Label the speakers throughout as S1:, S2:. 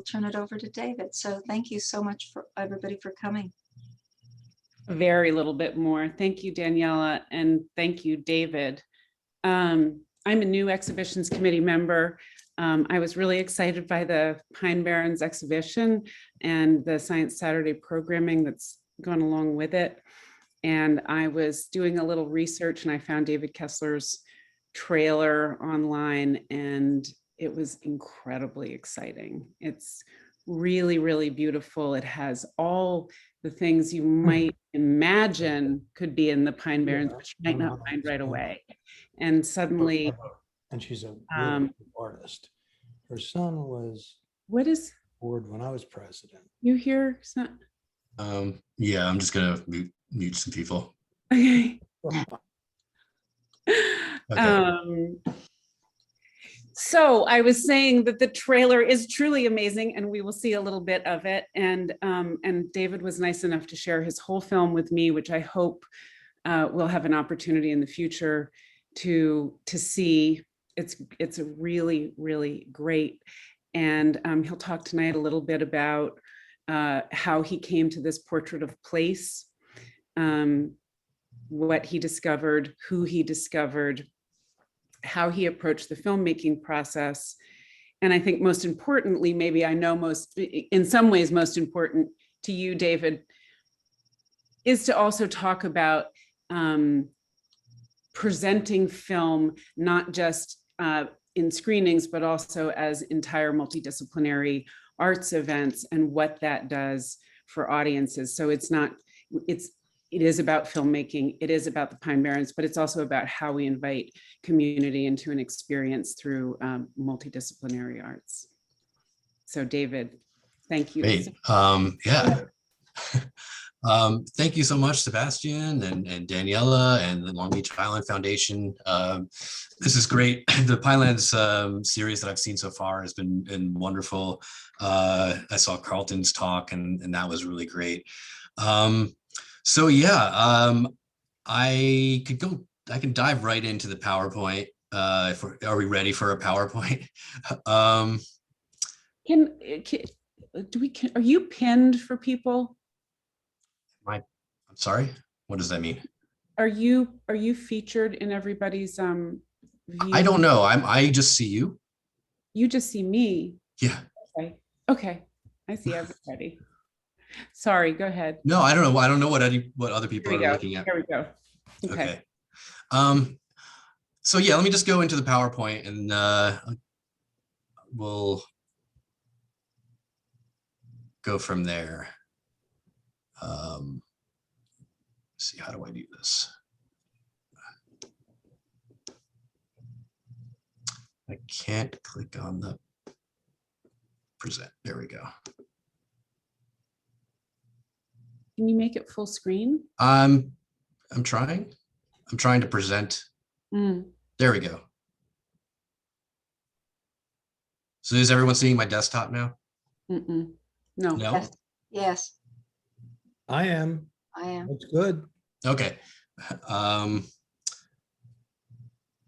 S1: turn it over to David. So thank you so much for everybody for coming.
S2: A very little bit more. Thank you, Daniela, and thank you, David. I'm a new exhibitions committee member. I was really excited by the Pine Barrens exhibition and the Science Saturday programming that's gone along with it. And I was doing a little research and I found David Kessler's trailer online and it was incredibly exciting. It's really, really beautiful. It has all the things you might imagine could be in the Pine Barrens, which you might not find right away. And suddenly,
S3: and she's a really good artist. Her son was
S2: what is
S3: board when I was president.
S2: You hear?
S4: Yeah, I'm just gonna mute some people.
S2: Okay.
S4: Okay.
S2: So I was saying that the trailer is truly amazing, and we will see a little bit of it. And David was nice enough to share his whole film with me, which I hope we'll have an opportunity in the future to see. It's a really, really great. And he'll talk tonight a little bit about how he came to this portrait of place, what he discovered, who he discovered, how he approached the filmmaking process. And I think most importantly, maybe I know in some ways most important to you, David, is to also talk about presenting film, not just in screenings, but also as entire multidisciplinary arts events and what that does for audiences. So it is about filmmaking, it is about the Pine Barrens, but it's also about how we invite community into an experience through multidisciplinary arts. So David, thank you.
S4: Great. Yeah. Thank you so much, Sebastian and Daniela and the Long Beach Island Foundation. This is great. The Pinelands series that I've seen so far has been wonderful. I saw Carlton's talk and that was really great. So yeah, I can dive right into the PowerPoint. Are we ready for a PowerPoint?
S2: Are you pinned for people?
S4: I'm sorry, what does that mean?
S2: Are you featured in everybody's view?
S4: I don't know. I just see you.
S2: You just see me.
S4: Yeah.
S2: Okay. I see everybody. Sorry, go ahead.
S4: No, I don't know. I don't know what other people are looking at.
S2: Here we go.
S4: Okay. So yeah, let me just go into the PowerPoint and we'll go from there. See, how do I do this? I can't click on the present. There we go.
S2: Can you make it full screen?
S4: I'm trying. I'm trying to present. There we go. So is everyone seeing my desktop now?
S2: No.
S4: No?
S1: Yes.
S3: I am. That's good.
S4: Okay.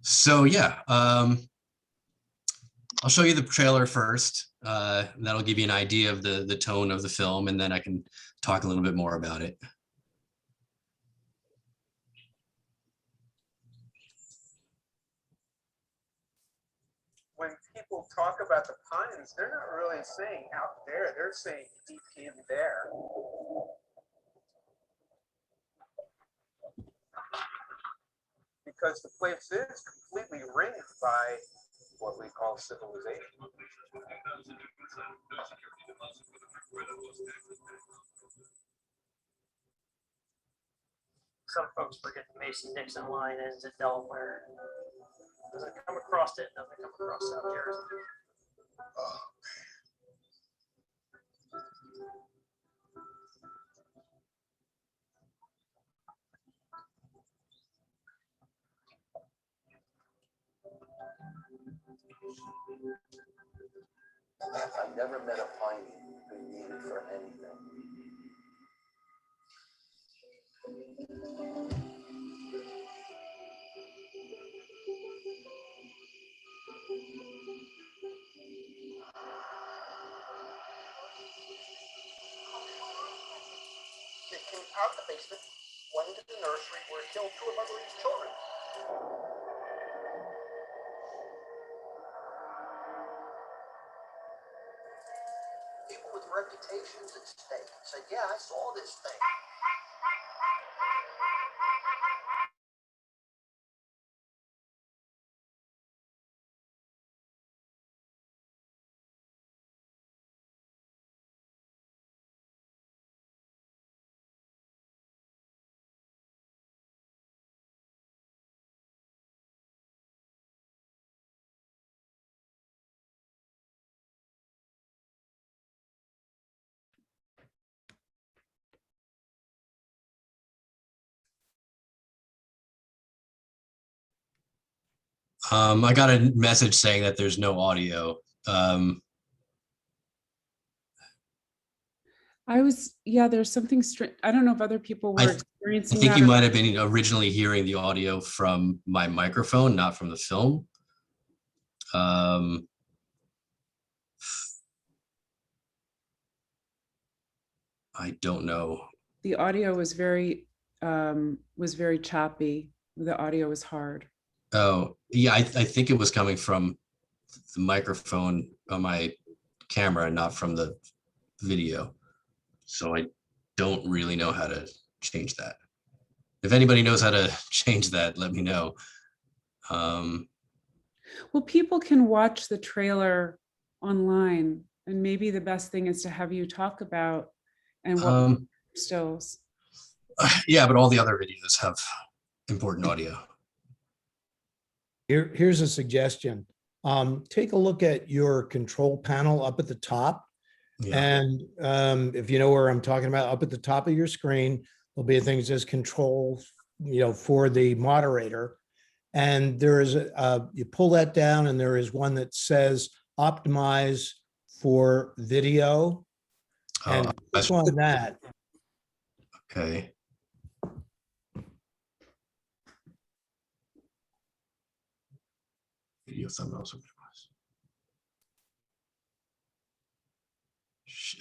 S4: So yeah, I'll show you the trailer first. That'll give you an idea of the tone of the film, and then I can talk a little bit more about it.
S5: When people talk about the pines, they're not really saying out there, they're saying deep in there. Because the place is completely ringed by what we call civilization.
S6: Some folks forget the Mason-Dixon line ends at Delaware. Doesn't come across it, doesn't come across South Jersey.
S7: I've never met a piney who needed for anything. came out of the basement, went into the nursery where it killed two of Marguerite's children. People with reputations at stake said, yeah, I saw this thing.
S4: I got a message saying that there's no audio.
S2: Yeah, there's something strange. I don't know if other people
S4: I
S2: were
S4: th- I
S2: experiencing
S4: think
S2: that.
S4: you
S2: or-
S4: might have been originally hearing the audio from my microphone, not from the film. I don't know.
S2: The audio was very choppy. The audio was hard.
S4: Oh, yeah, I think it was coming from the microphone on my camera, not from the video. So I don't really know how to change that. If anybody knows how to change that, let me know.
S2: Well, people can watch the trailer online, and maybe the best thing is to have you talk about and what stills.
S4: Yeah, but all the other videos have important audio.
S3: Here's a suggestion. Take a look at your control panel up at the top.
S4: Yeah.
S3: And if you know where I'm talking about, up at the top of your screen, there'll be a thing that says control, for the moderator. And there is you pull that down and there is one that says optimize for video. And click on that.
S4: Okay. Video thumbnails.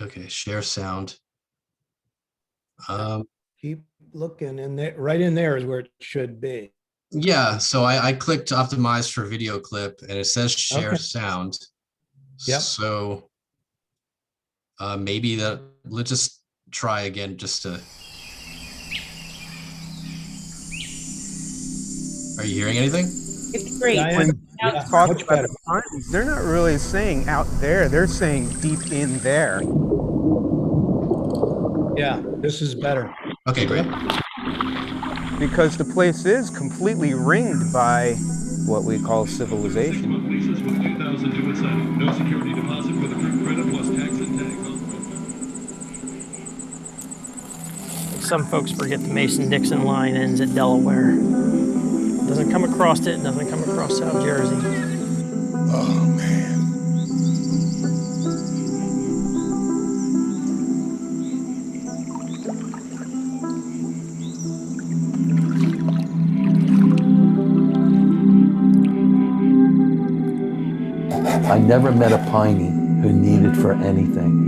S4: Okay, share sound.
S3: Keep looking, and right in there is where it should be.
S4: Yeah, so I clicked optimize for video clip and it says share
S3: Okay.
S4: sound.
S3: Yep.
S4: So maybe let's just try again just to. Are you hearing anything?
S6: It's great.
S3: Diane?
S6: When
S3: Yeah,
S5: Talk
S3: much
S5: about
S3: better.
S5: the pines, they're not really saying out there, they're saying deep in there.
S3: Yeah, this is better.
S4: Okay, great.
S5: Because the place is completely ringed by what we call civilization.
S8: Leases with 2,000 due inside. No security deposit with approved credit plus tax and tag.
S6: Some folks forget the Mason-Dixon line ends at Delaware. Doesn't come across it, doesn't come across South Jersey.
S8: Oh, man.
S7: I never met a piney who needed for anything.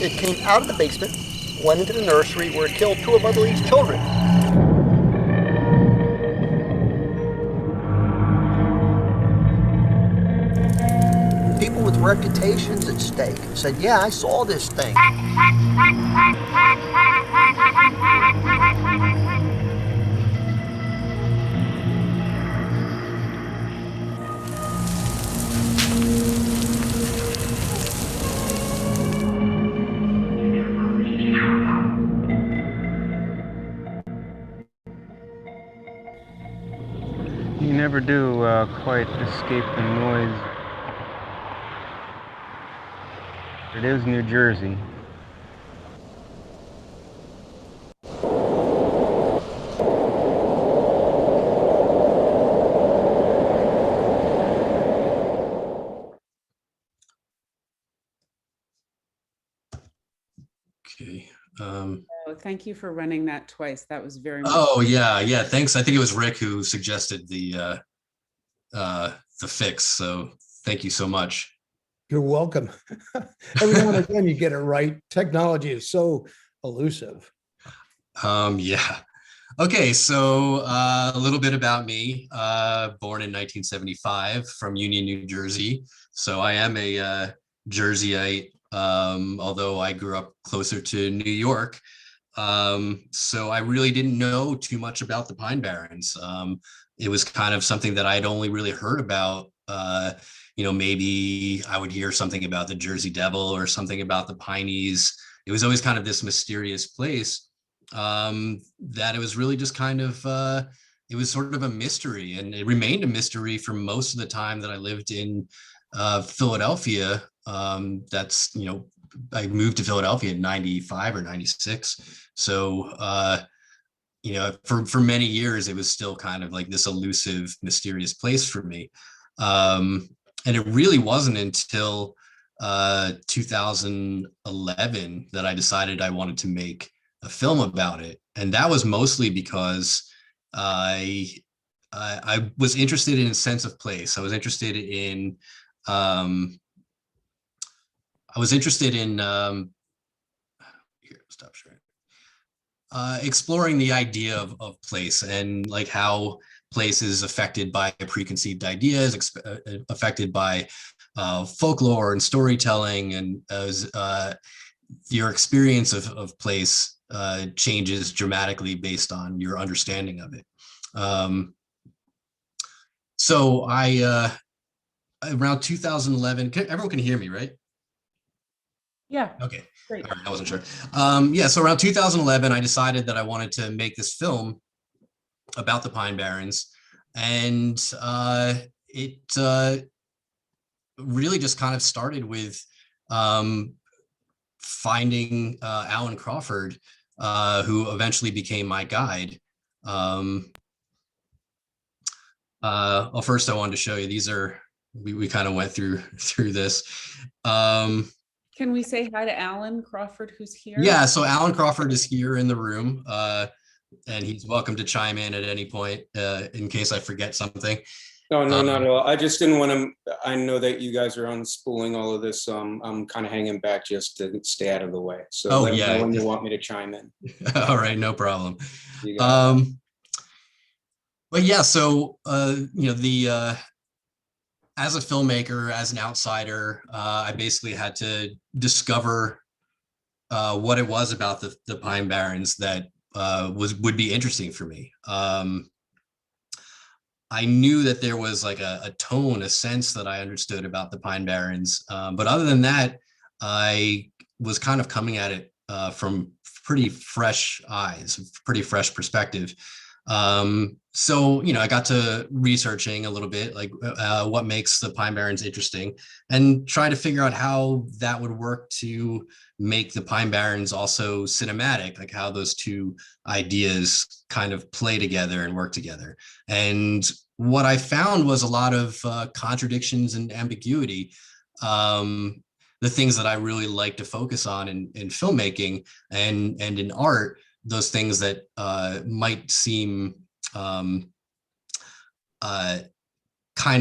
S7: It came out of the basement, went into the nursery where it killed two of Marguerite's children. People with reputations at stake said, yeah, I saw this thing.
S5: You never do quite escape the noise. It is New Jersey.
S4: Okay.
S2: Oh, thank you for running that twice. That was very much.
S4: Oh yeah, thanks. I think it was Rick who suggested the fix. So thank you so much.
S3: You're welcome. Every now and again, you get it right. Technology is so elusive.
S4: Yeah. Okay, so a little bit about me. Born in 1975 from Union, New Jersey. So I am a Jerseyite, although I grew up closer to New York. So I really didn't know too much about the Pine Barrens. It was kind of something that I'd only really heard about. Maybe I would hear something about the Jersey Devil or something about the Pineys. It was always kind of this mysterious place that it was really just kind of, it was sort of a mystery, and it remained a mystery for most of the time that I lived in Philadelphia. I moved to Philadelphia in 95 or 96. So, for many years, it was still kind of like this elusive, mysterious place for me. And it really wasn't until 2011 that I decided I wanted to make a film about it. And that was mostly because I was interested in a sense of place. I was interested in exploring the idea of place, and like how place is affected by preconceived ideas, affected by folklore and storytelling, and as your experience of place changes dramatically based on your understanding of it. So I around 2011, everyone can hear me, right?
S2: Yeah.
S4: Okay.
S2: Great.
S4: All right, I wasn't sure. So around 2011, I decided that I wanted to make this film about the Pine Barrens, and it really just kind of started with finding Alan Crawford, who eventually became my guide. Well, first I wanted to show you, these are, we kind of went through this.
S2: Can we say hi to Alan Crawford, who's here?
S4: Yeah, so Alan Crawford is here in the room, and he's welcome to chime in at any point in case I forget something.
S9: No, not at all. I just didn't want to, I know that you guys are unspooling all of this, so I'm kind of hanging back just to stay out of the way. So let me know when you want me to chime in.
S4: All right, no problem.
S9: You got it.
S4: But yeah, so as a filmmaker, as an outsider, I basically had to discover what it was about the Pine Barrens that would be interesting for me. I knew that there was like a tone, a sense that I understood about the Pine Barrens, but other than that, I was kind of coming at it from pretty fresh eyes, pretty fresh perspective. So, I got to researching a little bit, like what makes the Pine Barrens interesting, and try to figure out how that would work to make the Pine Barrens also cinematic, like how those two ideas kind of play together and work together. And what I found was a lot of contradictions and ambiguity. The things that I really like to focus on in filmmaking and in art, those things that might seem kind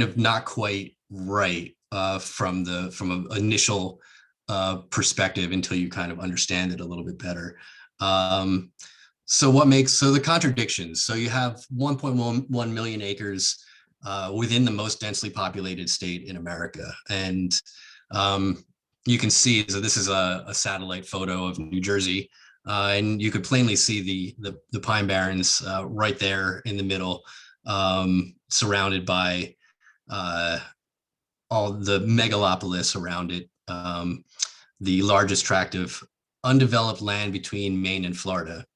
S4: of not quite right from an initial perspective until you kind of understand it a little bit better. So the contradictions. So you have 1.1 million acres within the most densely populated state in America. And you can see, so this is a satellite photo of New Jersey. And you could plainly see the Pine Barrens right there in the middle, surrounded by all the megalopolis around it, the largest tract of undeveloped land between Maine and Florida.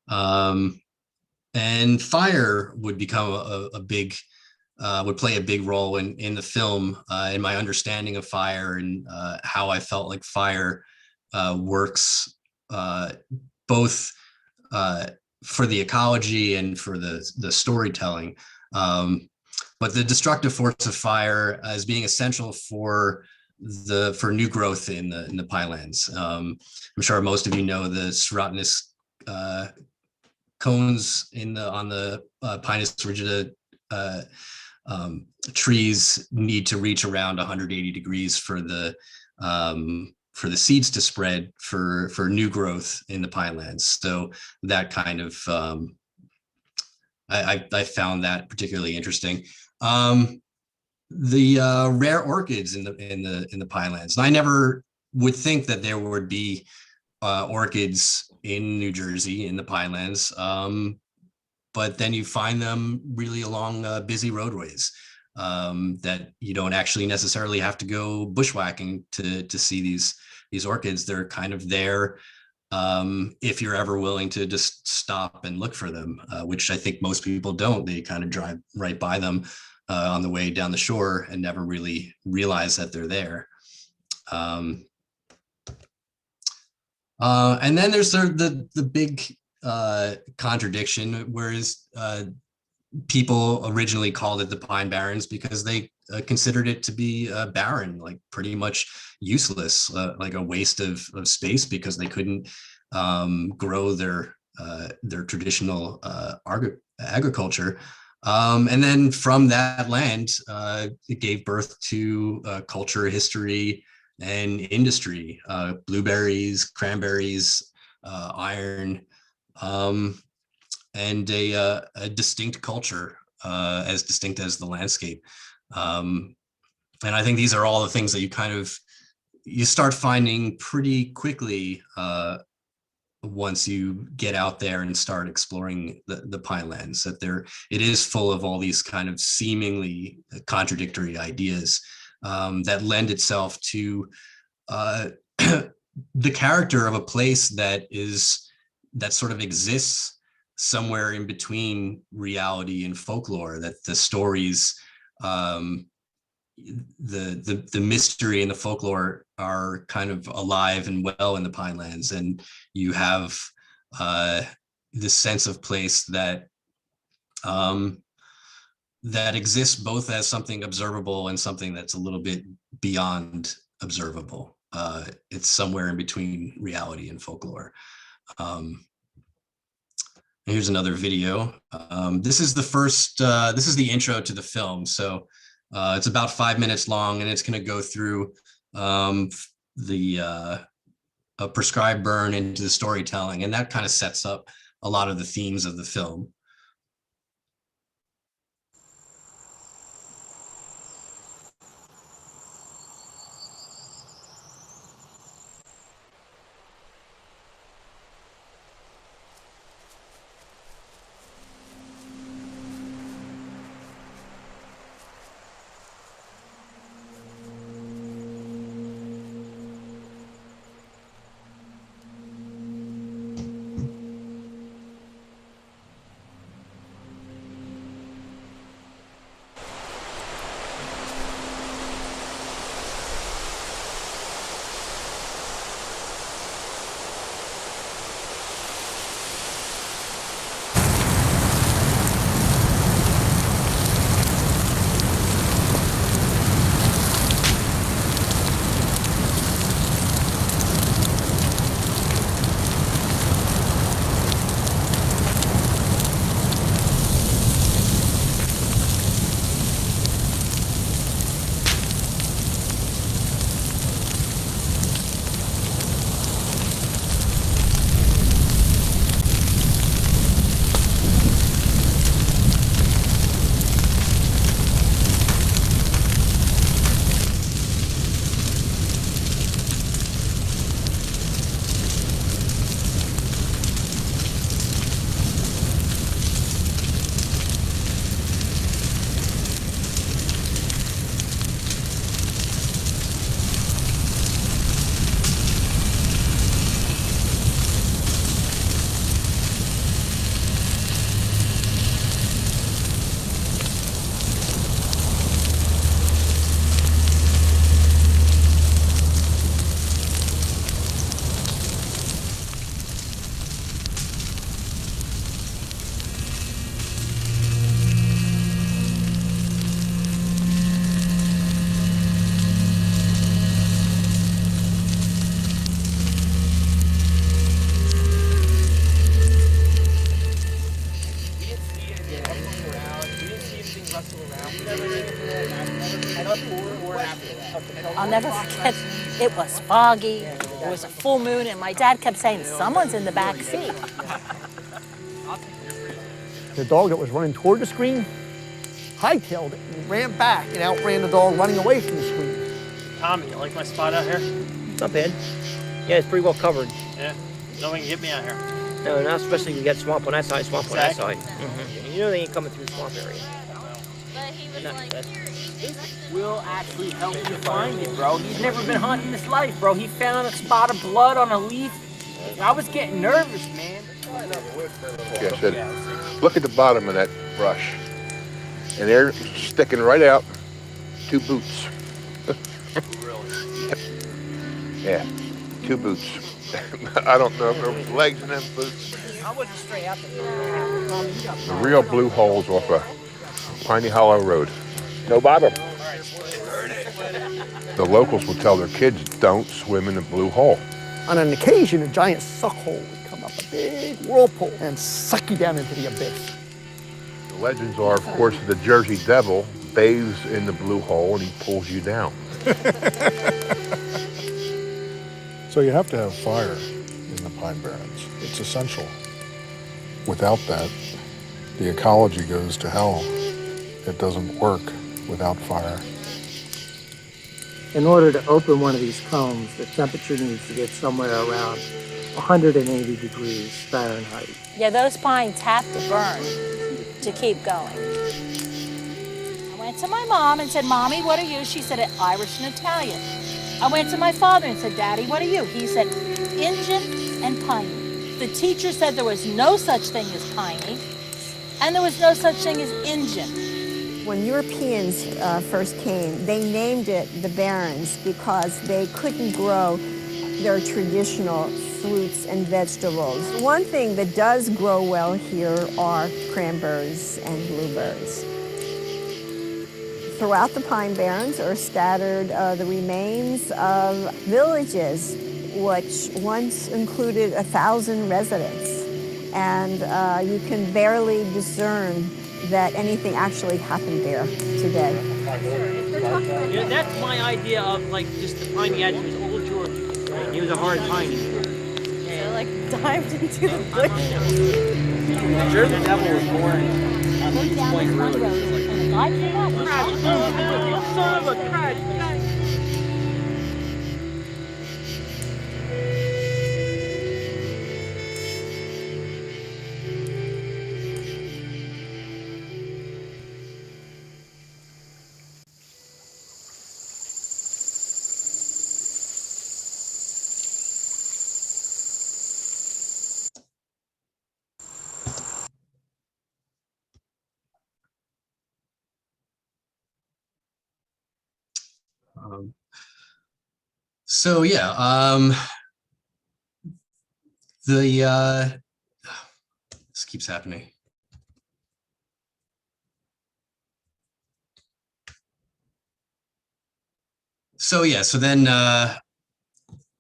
S4: And fire would become would play a big role in the film, in my understanding of fire, and how I felt like fire works both for the ecology and for the storytelling. But the destructive force of fire as being essential for for new growth in the Pinelands. I'm sure most of you know the serotinous cones on the Pinus rigida trees need to reach around 180 degrees for the seeds to spread for new growth in the Pinelands. So that kind of I found that particularly interesting. The rare orchids in the Pinelands. And I never would think that there would be orchids in New Jersey in the Pinelands, but then you find them really along busy roadways that you don't actually necessarily have to go bushwhacking to see these orchids. They're kind of there if you're ever willing to just stop and look for them, which I think most people don't. They kind of drive right by them on the way down the shore and never really realize that they're there. And then there's the big contradiction, whereas people originally called it the Pine Barrens because they considered it to be barren, like pretty much useless, like a waste of space because they couldn't grow their traditional agriculture. And then from that land, it gave birth to culture, history, and industry, blueberries, cranberries, iron, and a distinct culture, as distinct as the landscape. And I think these are all the things that you start finding pretty quickly once you get out there and start exploring the Pinelands, that it is full of all these kind of seemingly contradictory ideas that lend itself to the character of a place that sort of exists somewhere in between reality and folklore, that the stories, the mystery and the folklore are kind of alive and well in the Pinelands, and you have this sense of place that exists both as something observable and something that's a little bit beyond observable. It's somewhere in between reality and folklore. Here's another video. This is the intro to the film. So it's about 5 minutes long, and it's going to go through a prescribed burn into the storytelling, and that kind of sets up a lot of the themes of the film.
S10: said it was foggy, it was a full moon, and my dad kept saying, someone's in the back seat.
S7: The dog that was running toward the screen hightailed it and ran back and outran the dog running away from the screen.
S6: Tommy, you like my spot out here?
S11: Not bad. Yeah, it's pretty well covered.
S6: Yeah. No one can get me out here.
S11: No, not especially if you got swamp on that side, swamp on that
S6: Exactly.
S11: side. You know they ain't coming through the swamp area.
S10: We'll actually help you find it, bro. He's never been hunting his life, bro. He found a spot of blood on a leaf. I was getting nervous, man.
S12: Yeah, I said, look at the bottom of that brush. And they're sticking right out 2 boots. Yeah, 2 boots. I don't know if there was legs in them boots.
S10: I wasn't straight out there.
S12: The real blue holes off a Piney Hollow Road. No bottom. The locals will tell their kids, don't swim in the blue hole.
S7: On an occasion, a giant suck hole would come up a big whirlpool and suck you down into the abyss.
S12: The legends are, of course, the Jersey Devil bathes in the blue hole and he pulls you down.
S13: So you have to have fire in the Pine Barrens. It's essential. Without that, the ecology goes to hell. It doesn't work without fire.
S14: In order to open one of these combs, the temperature needs to get somewhere around 180 degrees Fahrenheit.
S10: Yeah, those pines have to burn to keep going. I went to my mom and said, Mommy, what are you? She said, Irish and Italian. I went to my father and said, Daddy, what are you? He said, Injun and piney. The teacher said there was no such thing as piney, and there was no such thing as Injun.
S15: When Europeans first came, they named it the Barrens because they couldn't grow their traditional fruits and vegetables. One thing that does grow well here are cranberries and blueberries. Throughout the Pine Barrens are scattered the remains of villages which once included 1,000 residents. And you can barely discern that anything actually happened there today.
S11: Yeah, that's my idea of like just the piney edge was old George. Right? He was a hard piney.
S15: So like dived into the bush.
S11: The Jersey Devil was born on the East Point Road. Son of a crash!
S4: So yeah, this keeps happening. So yeah, so then I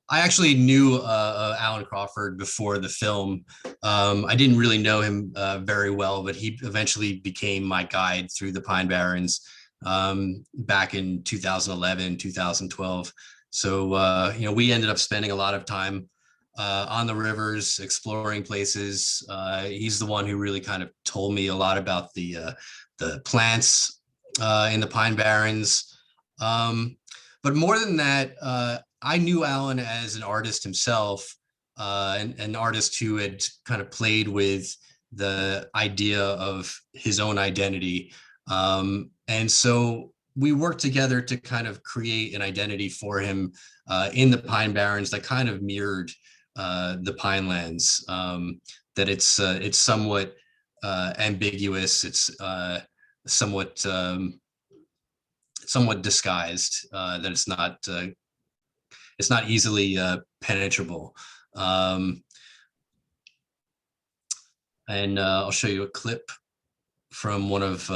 S4: actually knew Alan Crawford before the film. I didn't really know him very well, but he eventually became my guide through the Pine Barrens back in 2011, 2012. So, you know, we ended up spending a lot of time on the rivers, exploring places. He's the one who really kind of told me a lot about the plants in the Pine Barrens. But more than that, I knew Alan as an artist himself, an artist who had kind of played with the idea of his own identity. And so we worked together to kind of create an identity for him in the Pine Barrens that kind of mirrored the Pinelands, that it's somewhat ambiguous, it's somewhat disguised, that it's not easily penetrable. And I'll show you a clip from one of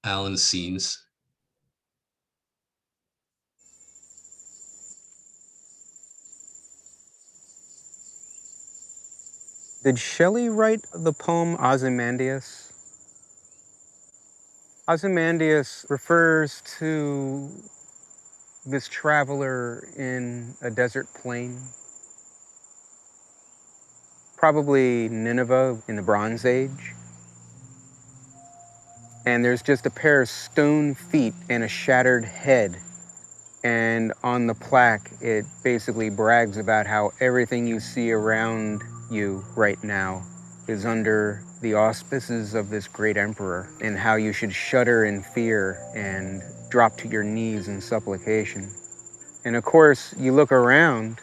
S4: Alan's scenes.
S16: Did Shelley write the poem Ozymandias? Ozymandias refers to this traveler in a desert plain, probably Nineveh in the Bronze Age. And there's just a pair of stone feet and a shattered head. And on the plaque, it basically brags about how everything you see around you right now is under the auspices of this great emperor, and how you should shudder in fear and drop to your knees in supplication. And of course, you look around,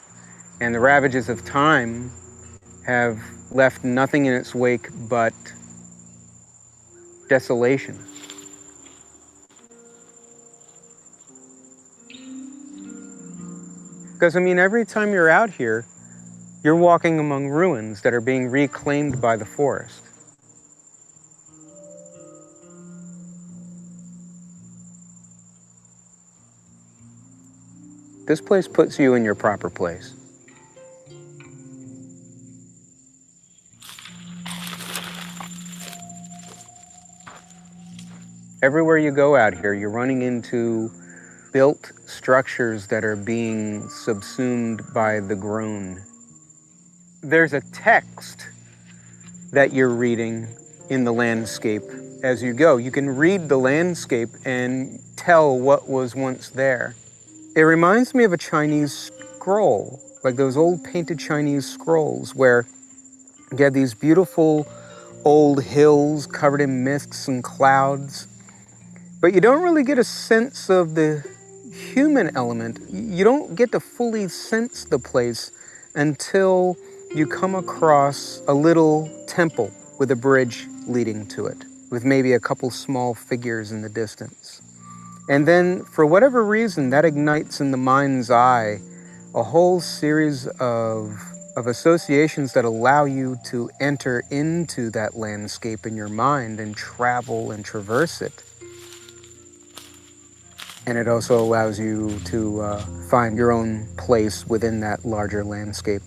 S16: and the ravages of time have left nothing in its wake but desolation. Because, I mean, every time you're out here, you're walking among ruins that are being reclaimed by the forest. This place puts you in your proper place. Everywhere you go out here, you're running into built structures that are being subsumed by the grown. There's a text that you're reading in the landscape as you go. You can read the landscape and tell what was once there. It reminds me of a Chinese scroll, like those old painted Chinese scrolls where you have these beautiful old hills covered in mists and clouds, but you don't really get a sense of the human element. You don't get to fully sense the place until you come across a little temple with a bridge leading to it, with maybe a couple small figures in the distance. And then, for whatever reason, that ignites in the mind's eye a whole series of associations that allow you to enter into that landscape in your mind and travel and traverse it. And it also allows you to find your own place within that larger landscape.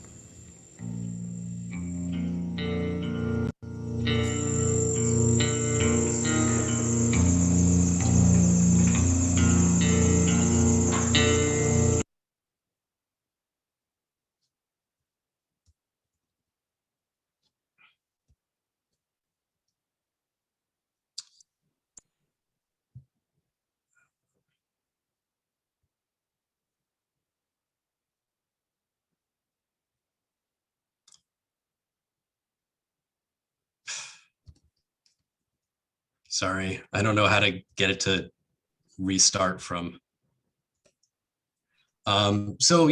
S4: Sorry, I don't know how to get it to restart from. So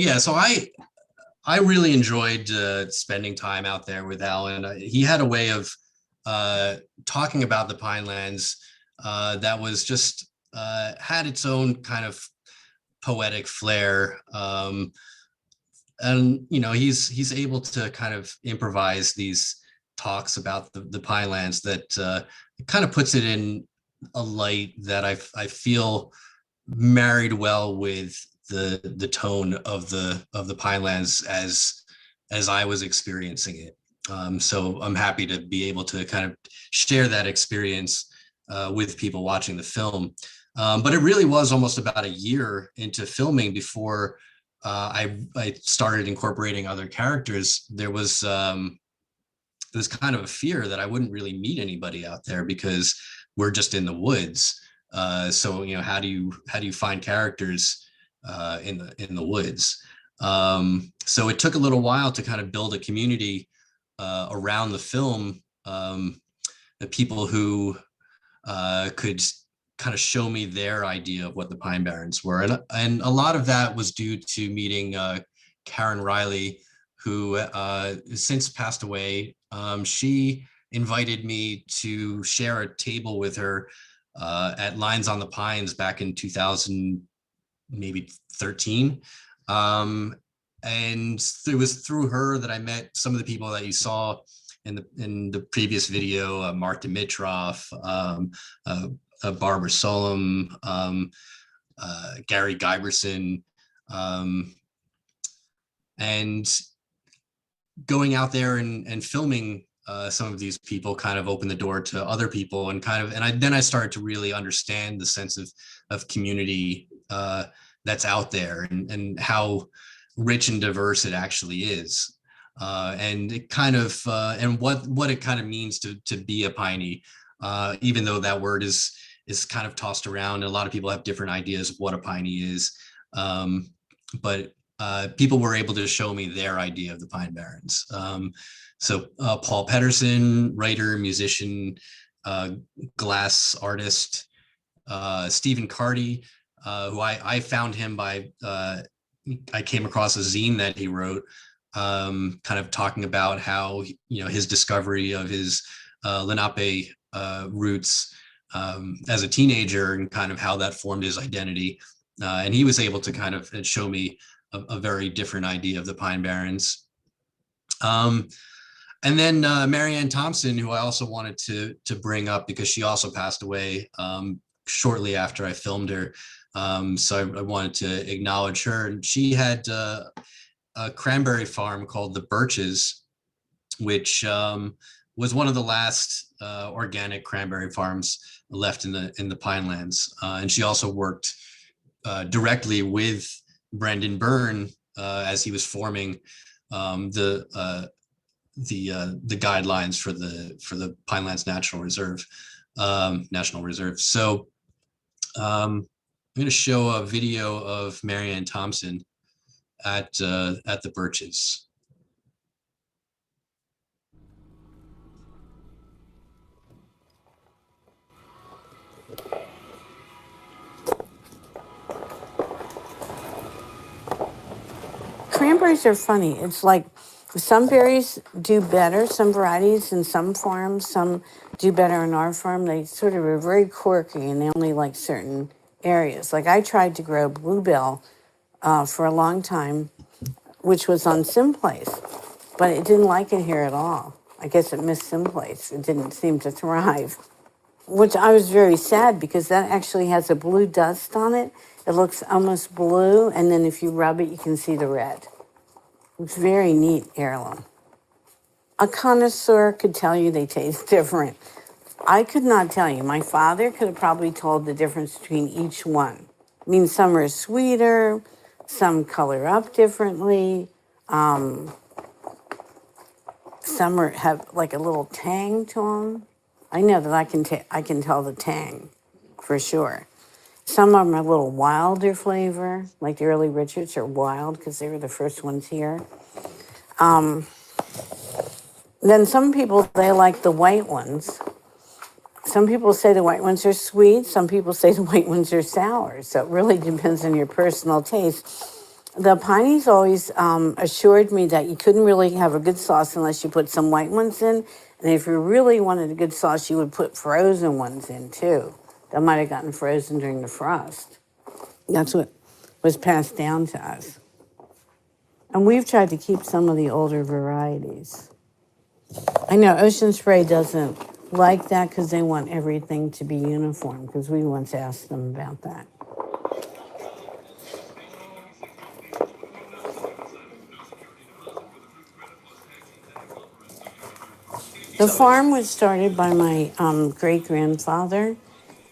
S4: I really enjoyed spending time out there with Alan. He had a way of talking about the Pinelands that was just had its own kind of poetic flair. And you know, he's able to kind of improvise these talks about the Pinelands that kind of puts it in a light that I feel married well with the tone of the Pinelands as I was experiencing it. So I'm happy to be able to kind of share that experience with people watching the film. But it really was almost about a year into filming before I started incorporating other characters. There was kind of a fear that I wouldn't really meet anybody out there because we're just in the woods. So you know, how do you find characters in the woods? So it took a little while to kind of build a community around the film, the people who could kind of show me their idea of what the Pine Barrens were, and a lot of that was due to meeting Karen Riley, who since passed away. She invited me to share a table with her at Lines on the Pines back in 2013. And it was through her that I met some of the people that you saw in the previous video, Mark Dimitrov, Barbara Solom, Gary Giberson, and going out there and filming some of these people kind of opened the door to other people, and then I started to really understand the sense of community that's out there, and how rich and diverse it actually is. And it kind of and what it kind of means to be a piney, even though that word is kind of tossed around. A lot of people have different ideas of what a piney is, but people were able to show me their idea of the Pine Barrens. So Paul Patterson, writer, musician, glass artist, Stephen Carty, who I found him by I came across a zine that he wrote, kind of talking about how, his discovery of his Lenape roots as a teenager, and kind of how that formed his identity. And he was able to kind of show me a very different idea of the Pine Barrens. And then Marianne Thompson, who I also wanted to bring up because she also passed away shortly after I filmed her. So I wanted to acknowledge her. And she had a cranberry farm called the Birches, which was one of the last organic cranberry farms left in the Pinelands. And she also worked directly with Brendan Byrne as he was forming the guidelines for the Pinelands National Reserve. So I'm going to show a video of Marianne Thompson at the Birches.
S17: Cranberries are funny. It's like some berries do better, some varieties in some farms, some do better in our farm. They sort of are very quirky and they only like certain areas. Like I tried to grow bluebell for a long time, which was on Simplace, but it didn't like it here at all. I guess it missed Simplace. It didn't seem to thrive, which I was very sad because that actually has a blue dust on it. It looks almost blue, and then if you rub it, you can see the red. It's very neat heirloom. A connoisseur could tell you they taste different. I could not tell you. My father could have probably told the difference between each one. I mean, some are sweeter, some color up differently, some have like a little tang to them. I know that I can tell the tang for sure. Some of them are a little wilder flavor, like the early Richards are wild because they were the first ones here. Then some people, they like the white ones. Some people say the white ones are sweet. Some people say the white ones are sour. So it really depends on your personal taste. The Pineys always assured me that you couldn't really have a good sauce unless you put some white ones in. And if you really wanted a good sauce, you would put frozen ones in too. That might have gotten frozen during the frost. That's what was passed down to us. And we've tried to keep some of the older varieties. I know Ocean Spray doesn't like that because they want everything to be uniform, because we once asked them about that. The farm was started by my great-grandfather,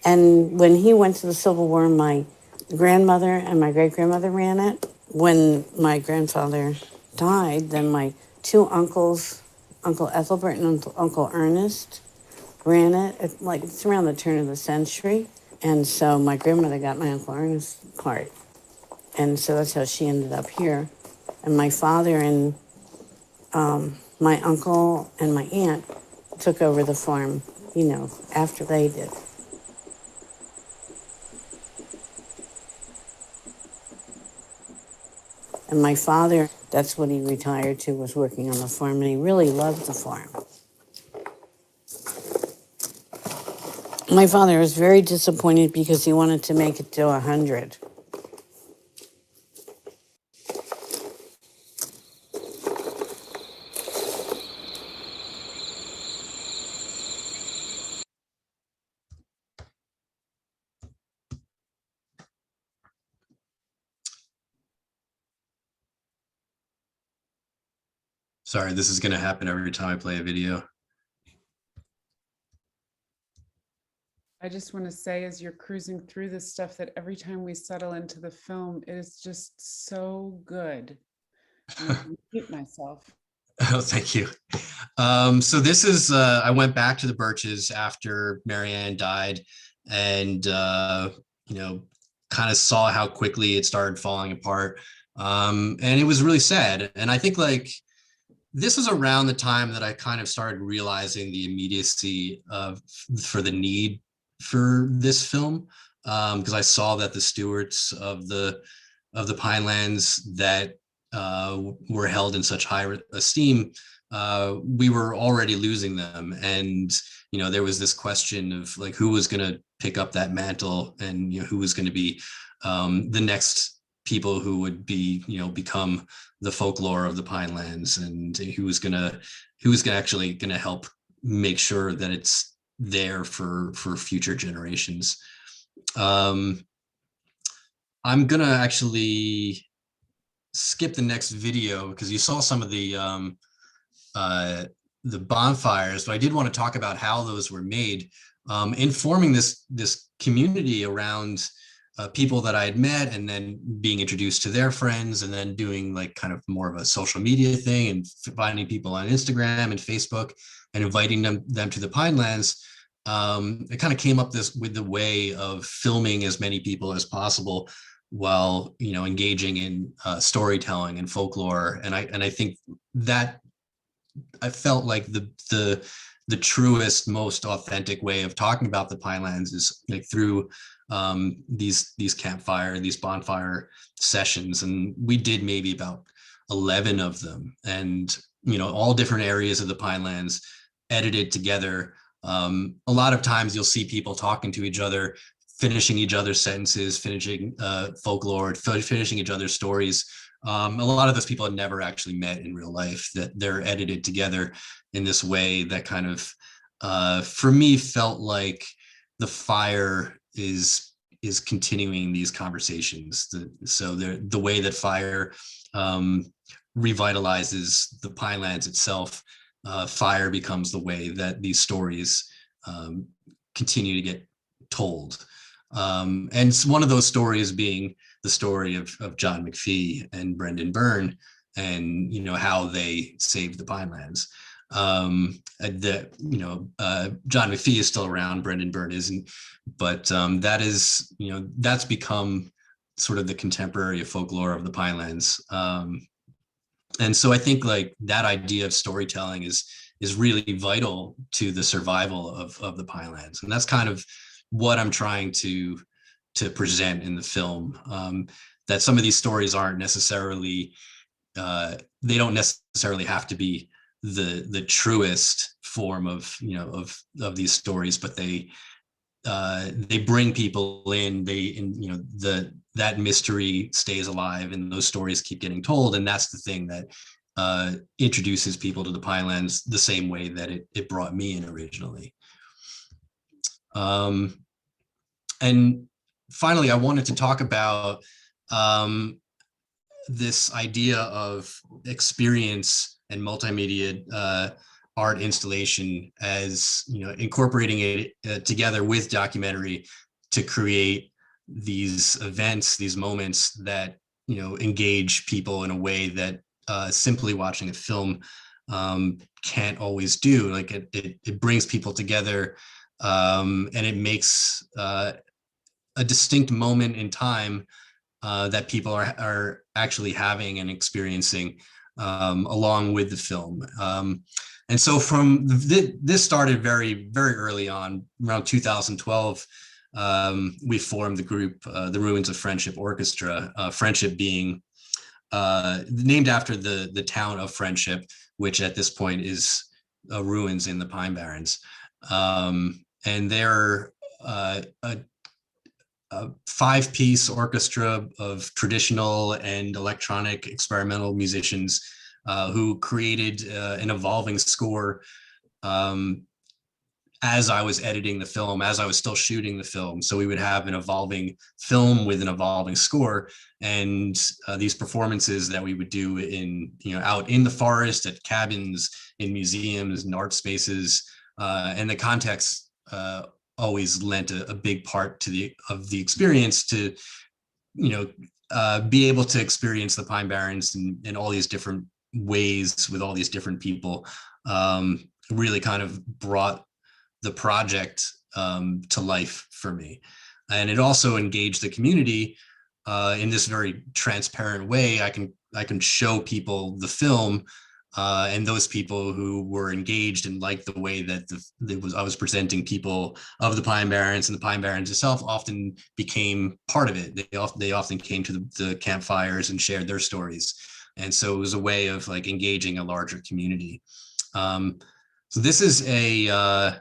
S17: and when he went to the Civil War, my grandmother and my great-grandmother ran it. When my grandfather died, then my two uncles, Uncle Ethelbert and Uncle Ernest, ran it. It's around the turn of the century. And so my grandmother got my Uncle Ernest's part. And so that's how she ended up here. And my father and my uncle and my aunt took over the farm, after they did. And my father, that's what he retired to, was working on the farm, and he really loved the farm. My father was very disappointed because he wanted to make it to 100.
S4: Sorry, this is going to happen every time I play a video.
S2: I just want to say, as you're cruising through this stuff, that every time we settle into the film, it is just so good. And I can mute myself.
S4: Oh, thank you. So this is, I went back to the Birches after Marianne died, and, you know, kind of saw how quickly it started falling apart. And it was really sad. And I think like, this was around the time that I kind of started realizing the immediacy for the need for this film, because I saw that the stewards of the Pinelands that were held in such high esteem, we were already losing them. And, you know, there was this question of like, who was going to pick up that mantle, and, you know, who was going to be the next people who would be, you know, become the folklore of the Pinelands, and who was actually going to help make sure that it's there for future generations. I'm going to actually skip the next video because you saw some of the bonfires, but I did want to talk about how those were made, informing this community around people that I had met, and then being introduced to their friends, and then doing like kind of more of a social media thing and finding people on Instagram and Facebook and inviting them to the Pinelands. It kind of came up with the way of filming as many people as possible while, you know, engaging in storytelling and folklore. And I think that I felt like the truest, most authentic way of talking about the Pinelands is like through these these bonfire sessions. And we did maybe about 11 of them, and, you know, all different areas of the Pinelands edited together. A lot of times you'll see people talking to each other, finishing each other's sentences, finishing folklore, finishing each other's stories. A lot of those people had never actually met in real life, that they're edited together in this way that kind of, for me, felt like the fire is continuing these conversations. So the way that fire revitalizes the Pinelands itself, fire becomes the way that these stories continue to get told. And one of those stories being the story of John Mcphee and Brendan Byrne, and, you know, how they saved the Pinelands. John Mcphee is still around, Brendan Byrne isn't, but that is, you know, that's become sort of the contemporary folklore of the Pinelands. And so I think like that idea of storytelling is really vital to the survival of the Pinelands. And that's kind of what I'm trying to present in the film, that some of these stories aren't necessarily, they don't necessarily have to be the truest form of, you know, of these stories, but they bring people in, you know, that mystery stays alive and those stories keep getting told. And that's the thing that introduces people to the Pinelands the same way that it brought me in originally. And finally, I wanted to talk about this idea of experience and multimedia art installation, as, you know, incorporating it together with documentary to create these events, these moments that, you know, engage people in a way that simply watching a film can't always do. Like it brings people together, and it makes a distinct moment in time that people are actually having and experiencing along with the film. And so from this started very, very early on, around 2012. We formed the group, the Ruins of Friendship Orchestra, Friendship being named after the town of Friendship, which at this point is ruins in the Pine Barrens. And they're a 5-piece orchestra of traditional and electronic experimental musicians who created an evolving score as I was editing the film, as I was still shooting the film. So we would have an evolving film with an evolving score, and these performances that we would do in, you know, out in the forest, at cabins, in museums and art spaces, and the context always lent a big part to the experience to, be able to experience the Pine Barrens in all these different ways with all these different people. Really kind of brought the project to life for me. And it also engaged the community in this very transparent way. I can show people the film, and those people who were engaged and liked the way that I was presenting people of the Pine Barrens, and the Pine Barrens itself often became part of it. They often came to the campfires and shared their stories. And so it was a way of like engaging a larger community. So this is a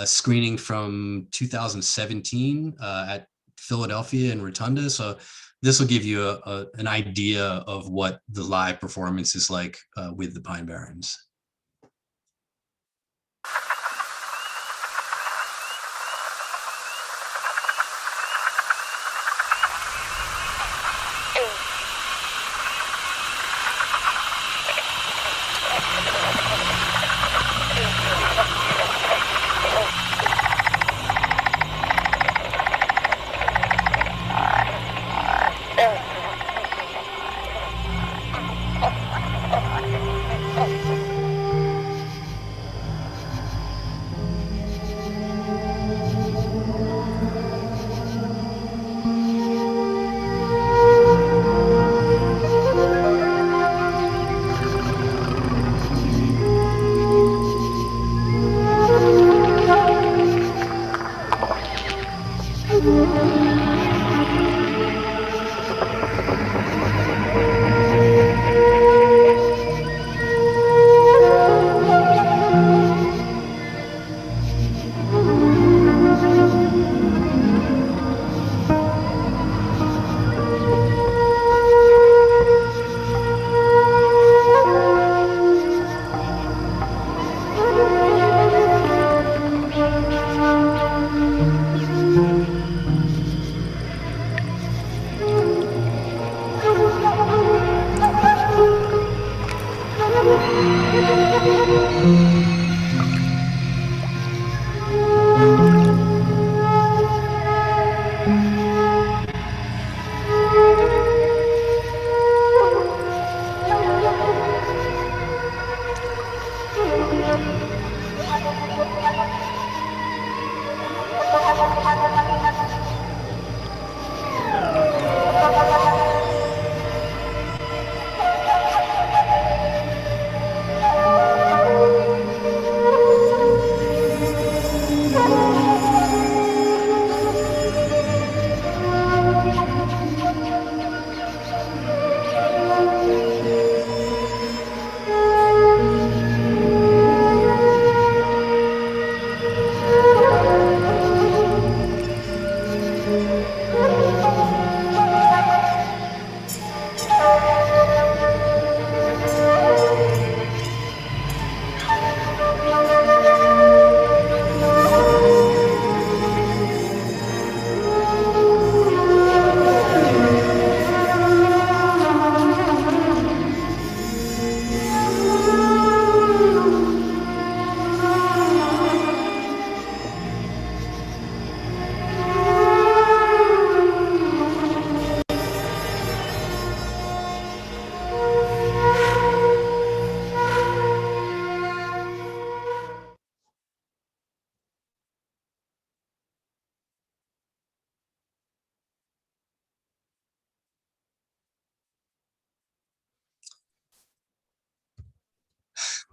S4: screening from 2017 at Philadelphia and Rotunda. So this will give you an idea of what the live performance is like with the Pine Barrens.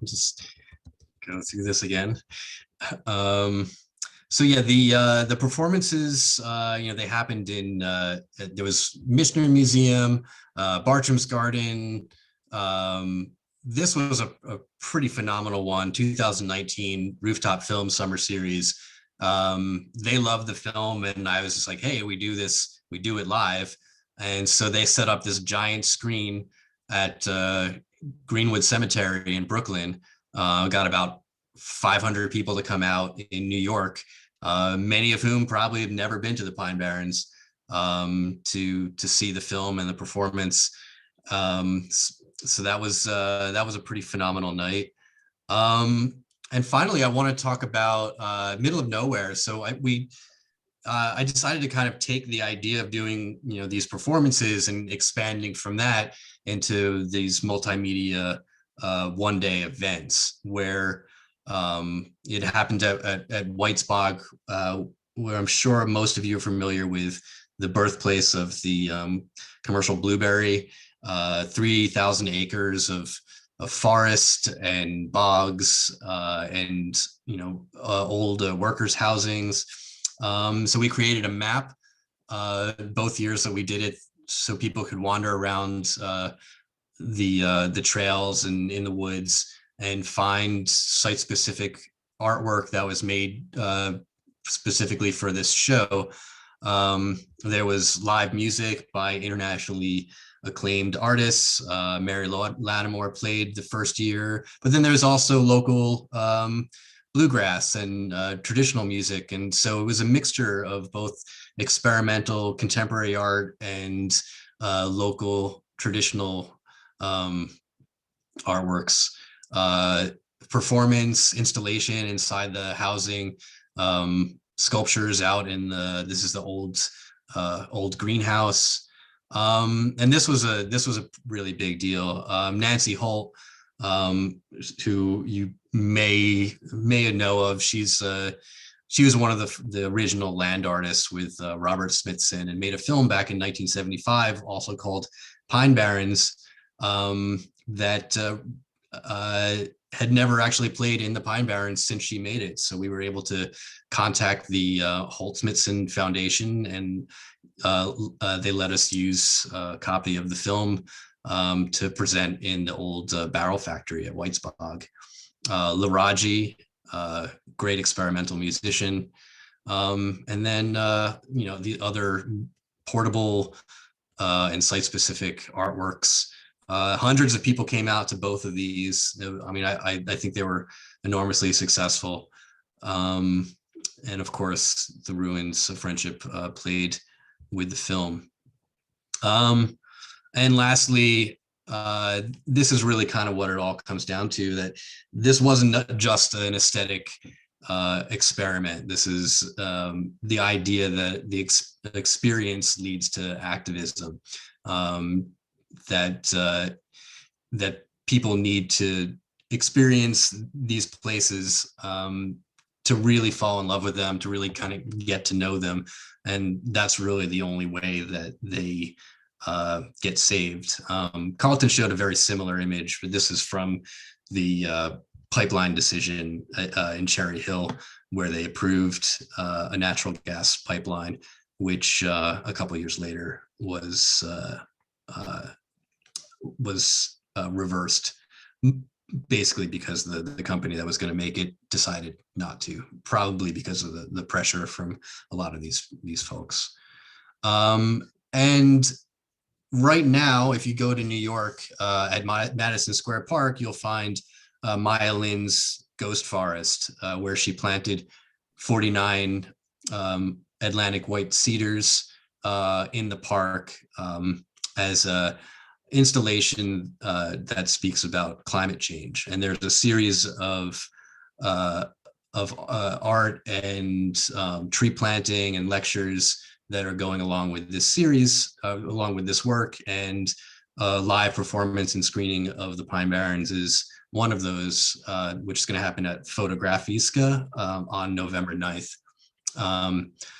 S4: Just go through this again. So yeah, the performances, they happened in, there was Missionary Museum, Bartram's Garden. This was a pretty phenomenal one, 2019 Rooftop Film Summer Series. They loved the film, and I was just like, hey, we do this, we do it live. And so they set up this giant screen at Greenwood Cemetery in Brooklyn. Got about 500 people to come out in New York, many of whom probably have never been to the Pine Barrens to see the film and the performance. So that was a pretty phenomenal night. And finally, I want to talk about middle of nowhere. So I decided to kind of take the idea of doing, these performances and expanding from that into these multimedia one-day events where it happened at White's Bog, where I'm sure most of you are familiar with the birthplace of the commercial blueberry, 3,000 acres of forest and bogs and old workers' housings. So we created a map both years that we did it, so people could wander around the trails and in the woods and find site-specific artwork that was made specifically for this show. There was live music by internationally acclaimed artists. Mary Lattimore played the first year, but then there was also local bluegrass and traditional music. And so it was a mixture of both experimental contemporary art and local traditional artworks, performance, installation inside the housing, sculptures out in this is the old greenhouse. And this was a really big deal. Nancy Holt, who you may know of, she was one of the original land artists with Robert Smithson, and made a film back in 1975 also called Pine Barrens that had never actually played in the Pine Barrens since she made it. So we were able to contact the Holt-Smithson Foundation, and they let us use a copy of the film to present in the old barrel factory at White's Bog. Laraji, great experimental musician. And then, the other portable and site-specific artworks. Hundreds of people came out to both of these. I mean, I think they were enormously successful. And of course, the ruins of friendship played with the film. And lastly, this is really kind of what it all comes down to, that this wasn't just an aesthetic experiment. This is the idea that the experience leads to activism, that people need to experience these places to really fall in love with them, to really kind of get to know them. And that's really the only way that they get saved. Carlton showed a very similar image, but this is from the pipeline decision in Cherry Hill, where they approved a natural gas pipeline, which a couple of years later was reversed, basically because the company that was going to make it decided not to, probably because of the pressure from a lot of these folks. And right now, if you go to New York at Madison Square Park, you'll find Maya Lin's Ghost Forest, where she planted 49 Atlantic white cedars in the park as a installation that speaks about climate change. And there's a series of art and tree planting and lectures that are going along with this series, along with this work, and live performance and screening of the Pine Barrens is one of those, which is going to happen at Fotografiska on November 9th.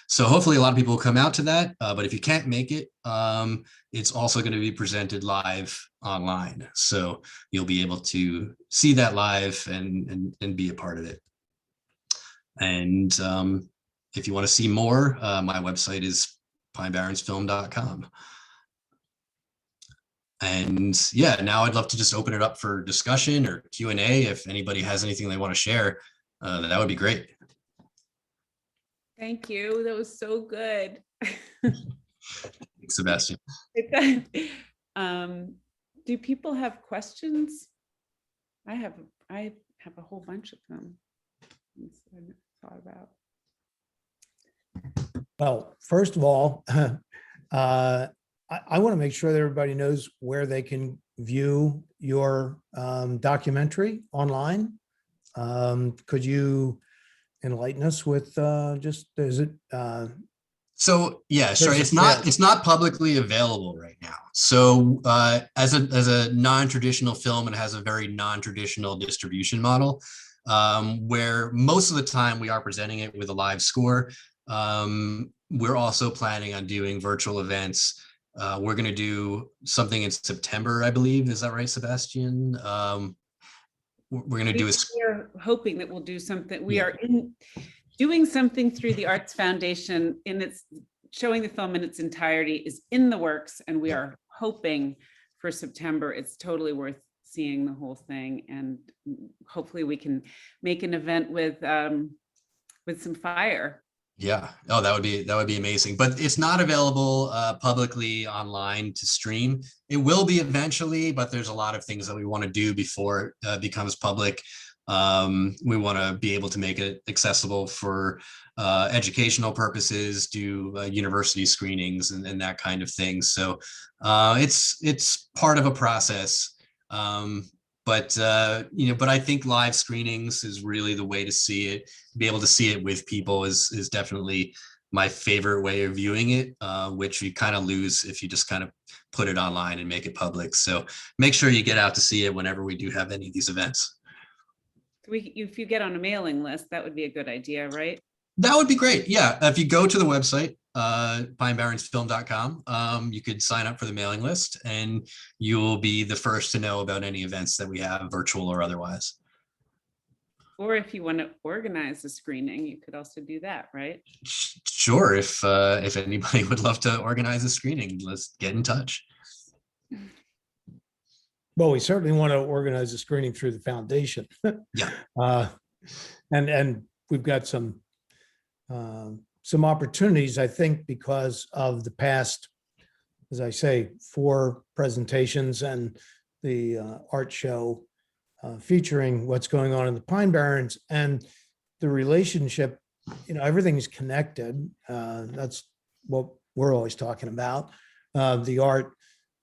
S4: So hopefully a lot of people will come out to that, but if you can't make it, it's also going to be presented live online. So you'll be able to see that live and be a part of it. And if you want to see more, my website is pinebarrensfilm.com. And yeah, now I'd love to just open it up for discussion or Q&A. If anybody has anything they want to share, that would be great.
S2: Thank you. That was so good.
S4: Thanks, Sebastian.
S2: Do people have questions? I have a whole bunch of them. I thought about.
S3: Well, first of all, I want to make sure that everybody knows where they can view your documentary online. Could you enlighten us with is it?
S4: So yeah, sure.
S3: There's a
S4: It's not publicly available right now. So as a non-traditional film, it has a very non-traditional distribution model, where most of the time we are presenting it with a live score. We're also planning on doing virtual events. We're going to do something in September, I believe. Is that right, Sebastian? We're going to do a.
S2: We're hoping that we'll do something. We are doing something through the Arts Foundation, and it's showing the film in its entirety is in the works, and we are hoping for September. It's totally worth seeing the whole thing, and hopefully we can make an event with some fire.
S4: Yeah. Oh, that would be amazing. But it's not available publicly online to stream. It will be eventually, but there's a lot of things that we want to do before it becomes public. We want to be able to make it accessible for educational purposes, do university screenings and that kind of thing. So it's part of a process. But I think live screenings is really the way to see it. Be able to see it with people is definitely my favorite way of viewing it, which you kind of lose if you just kind of put it online and make it public. So make sure you get out to see it whenever we do have any of these events.
S2: If you get on a mailing list, that would be a good idea, right?
S4: That would be great. Yeah. If you go to the website, pinebarrensfilm.com, you could sign up for the mailing list and you will be the first to know about any events that we have, virtual or otherwise.
S2: Or if you want to organize a screening, you could also do that, right?
S4: Sure. If anybody would love to organize a screening, let's get in touch.
S3: Well, we certainly want to organize a screening through the foundation.
S4: Yeah.
S3: And we've got some opportunities, I think, because of the past, as I say, 4 presentations and the art show featuring what's going on in the Pine Barrens and the relationship. Everything is connected. That's what we're always talking about, the art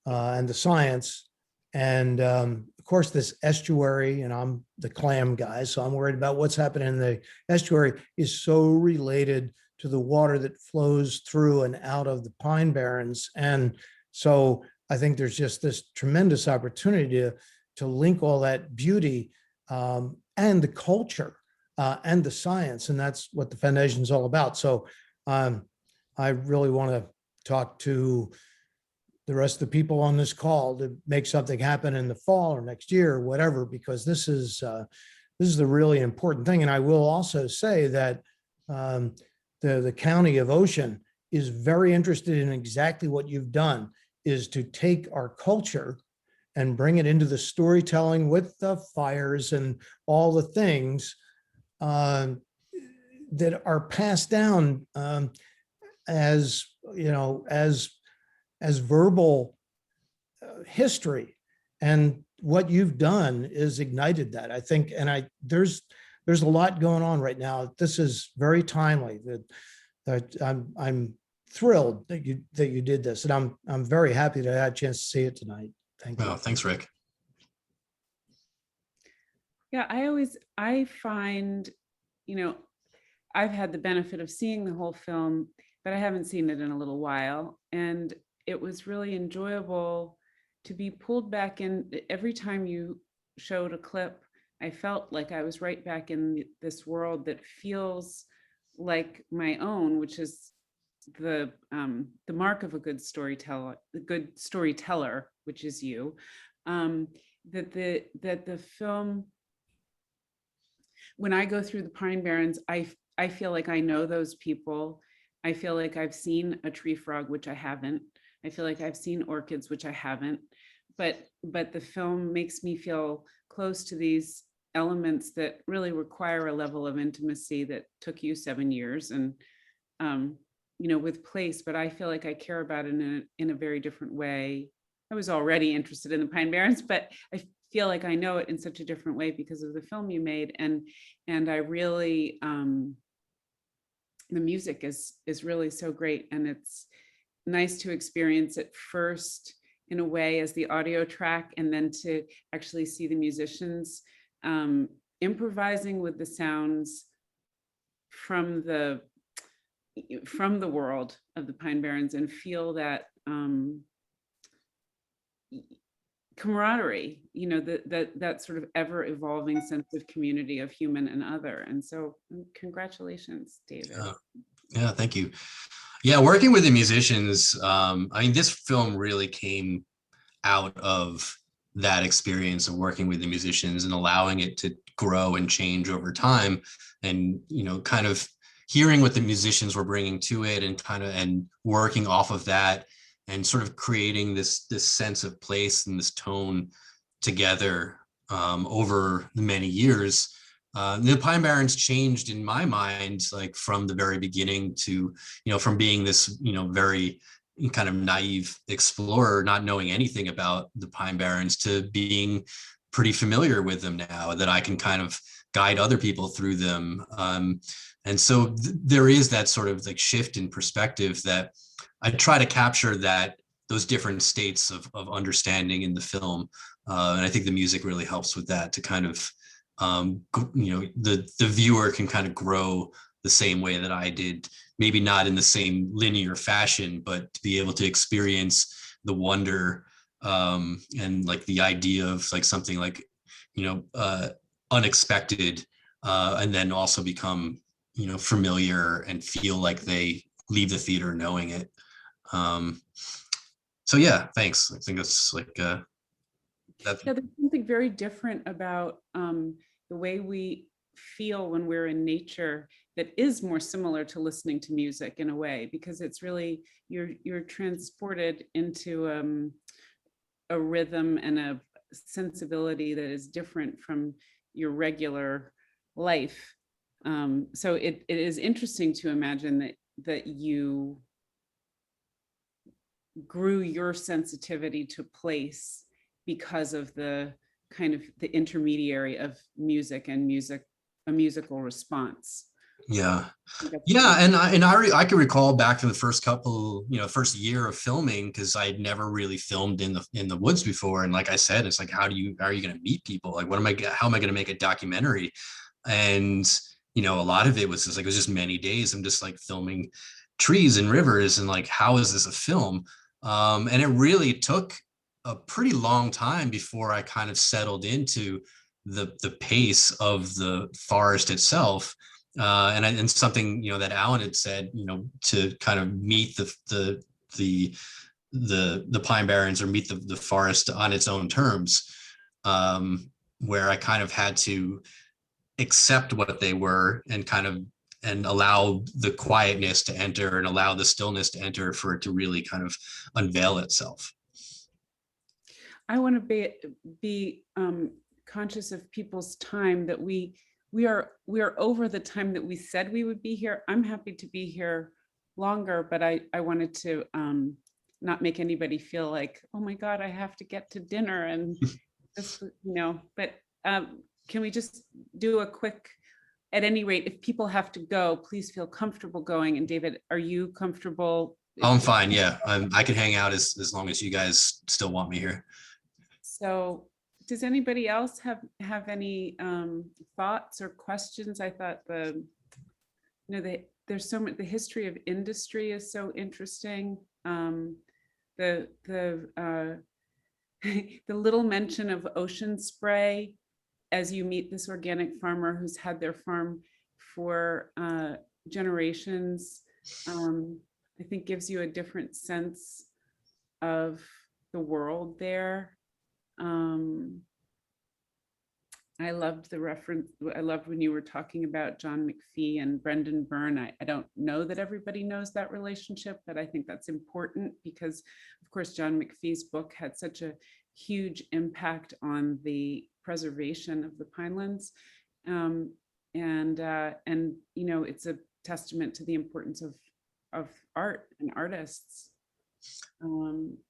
S3: and the science. And of course, this estuary, and I'm the clam guy, so I'm worried about what's happening in the estuary, is so related to the water that flows through and out of the Pine Barrens. And so I think there's just this tremendous opportunity to link all that beauty and the culture and the science. And that's what the foundation is all about. So I really want to talk to the rest of the people on this call to make something happen in the fall or next year or whatever, because this is the really important thing. And I will also say that the County of Ocean is very interested in exactly what you've done, is to take our culture and bring it into the storytelling with the fires and all the things that are passed down as verbal history. And what you've done is ignited that, I think. And there's a lot going on right now. This is very timely. That I'm thrilled that you did this, and I'm very happy to have a chance to see it tonight. Thank you.
S4: Oh, thanks, Rick.
S2: Yeah, I find, I've had the benefit of seeing the whole film, but I haven't seen it in a little while. And it was really enjoyable to be pulled back in. Every time you showed a clip, I felt like I was right back in this world that feels like my own, which is the mark of a good storyteller, which is you. That the film, when I go through the Pine Barrens, I feel like I know those people. I feel like I've seen a tree frog, which I haven't. I feel like I've seen orchids, which I haven't. But the film makes me feel close to these elements that really require a level of intimacy that took you 7 years, and with place. But I feel like I care about it in a very different way. I was already interested in the Pine Barrens, but I feel like I know it in such a different way because of the film you made. And I really, the music is really so great, and it's nice to experience it first in a way as the audio track, and then to actually see the musicians improvising with the sounds from the world of the Pine Barrens and feel that camaraderie, that sort of ever evolving sense of community of human and other. And so congratulations, David.
S4: Yeah, thank you. Yeah, working with the musicians, I mean, this film really came out of that experience of working with the musicians and allowing it to grow and change over time, and kind of hearing what the musicians were bringing to it, and working off of that, and sort of creating this sense of place and this tone together over the many years. The Pine Barrens changed in my mind, like from the very beginning to, from being this, very kind of naive explorer, not knowing anything about the Pine Barrens, to being pretty familiar with them now, that I can kind of guide other people through them. And so there is that sort of like shift in perspective that I try to capture, that those different states of understanding in the film. And I think the music really helps with that, to kind of, the viewer can kind of grow the same way that I did, maybe not in the same linear fashion, but to be able to experience the wonder and like the idea of like something like, unexpected, and then also become, familiar and feel like they leave the theater knowing it. So yeah, thanks. I think that's like
S2: yeah, there's something very different about the way we feel when we're in nature that is more similar to listening to music in a way, because it's really, you're transported into a rhythm and a sensibility that is different from your regular life. So it is interesting to imagine that you grew your sensitivity to place because of the kind of the intermediary of music and a musical response.
S4: Yeah. And I can recall back to the first couple, first year of filming, because I'd never really filmed in the woods before. And like I said, it's like, how are you going to meet people? Like, how am I going to make a documentary? And, a lot of it was just like, it was just many days. I'm just like filming trees and rivers, and like, how is this a film? And it really took a pretty long time before I kind of settled into the pace of the forest itself. And something, that Alan had said, to kind of meet the Pine Barrens, or meet the forest on its own terms, where I kind of had to accept what they were, and allow the quietness to enter, and allow the stillness to enter, for it to really kind of unveil itself.
S2: I want to be conscious of people's time, that we are over the time that we said we would be here. I'm happy to be here longer, but I wanted to not make anybody feel like, oh my God, I have to get to dinner, and just, but can we just do a quick, at any rate, if people have to go, please feel comfortable going. And David, are you comfortable?
S4: I'm fine. Yeah, I can hang out as long as you guys still want me here.
S2: So does anybody else have any thoughts or questions? I thought there's so much, the history of industry is so interesting. The little mention of ocean spray as you meet this organic farmer who's had their farm for generations, I think gives you a different sense of the world there. I loved the reference. I loved when you were talking about John Mcphee and Brendan Byrne. I don't know that everybody knows that relationship, but I think that's important, because of course, John Mcphee's book had such a huge impact on the preservation of the Pinelands. And it's a testament to the importance of art and artists.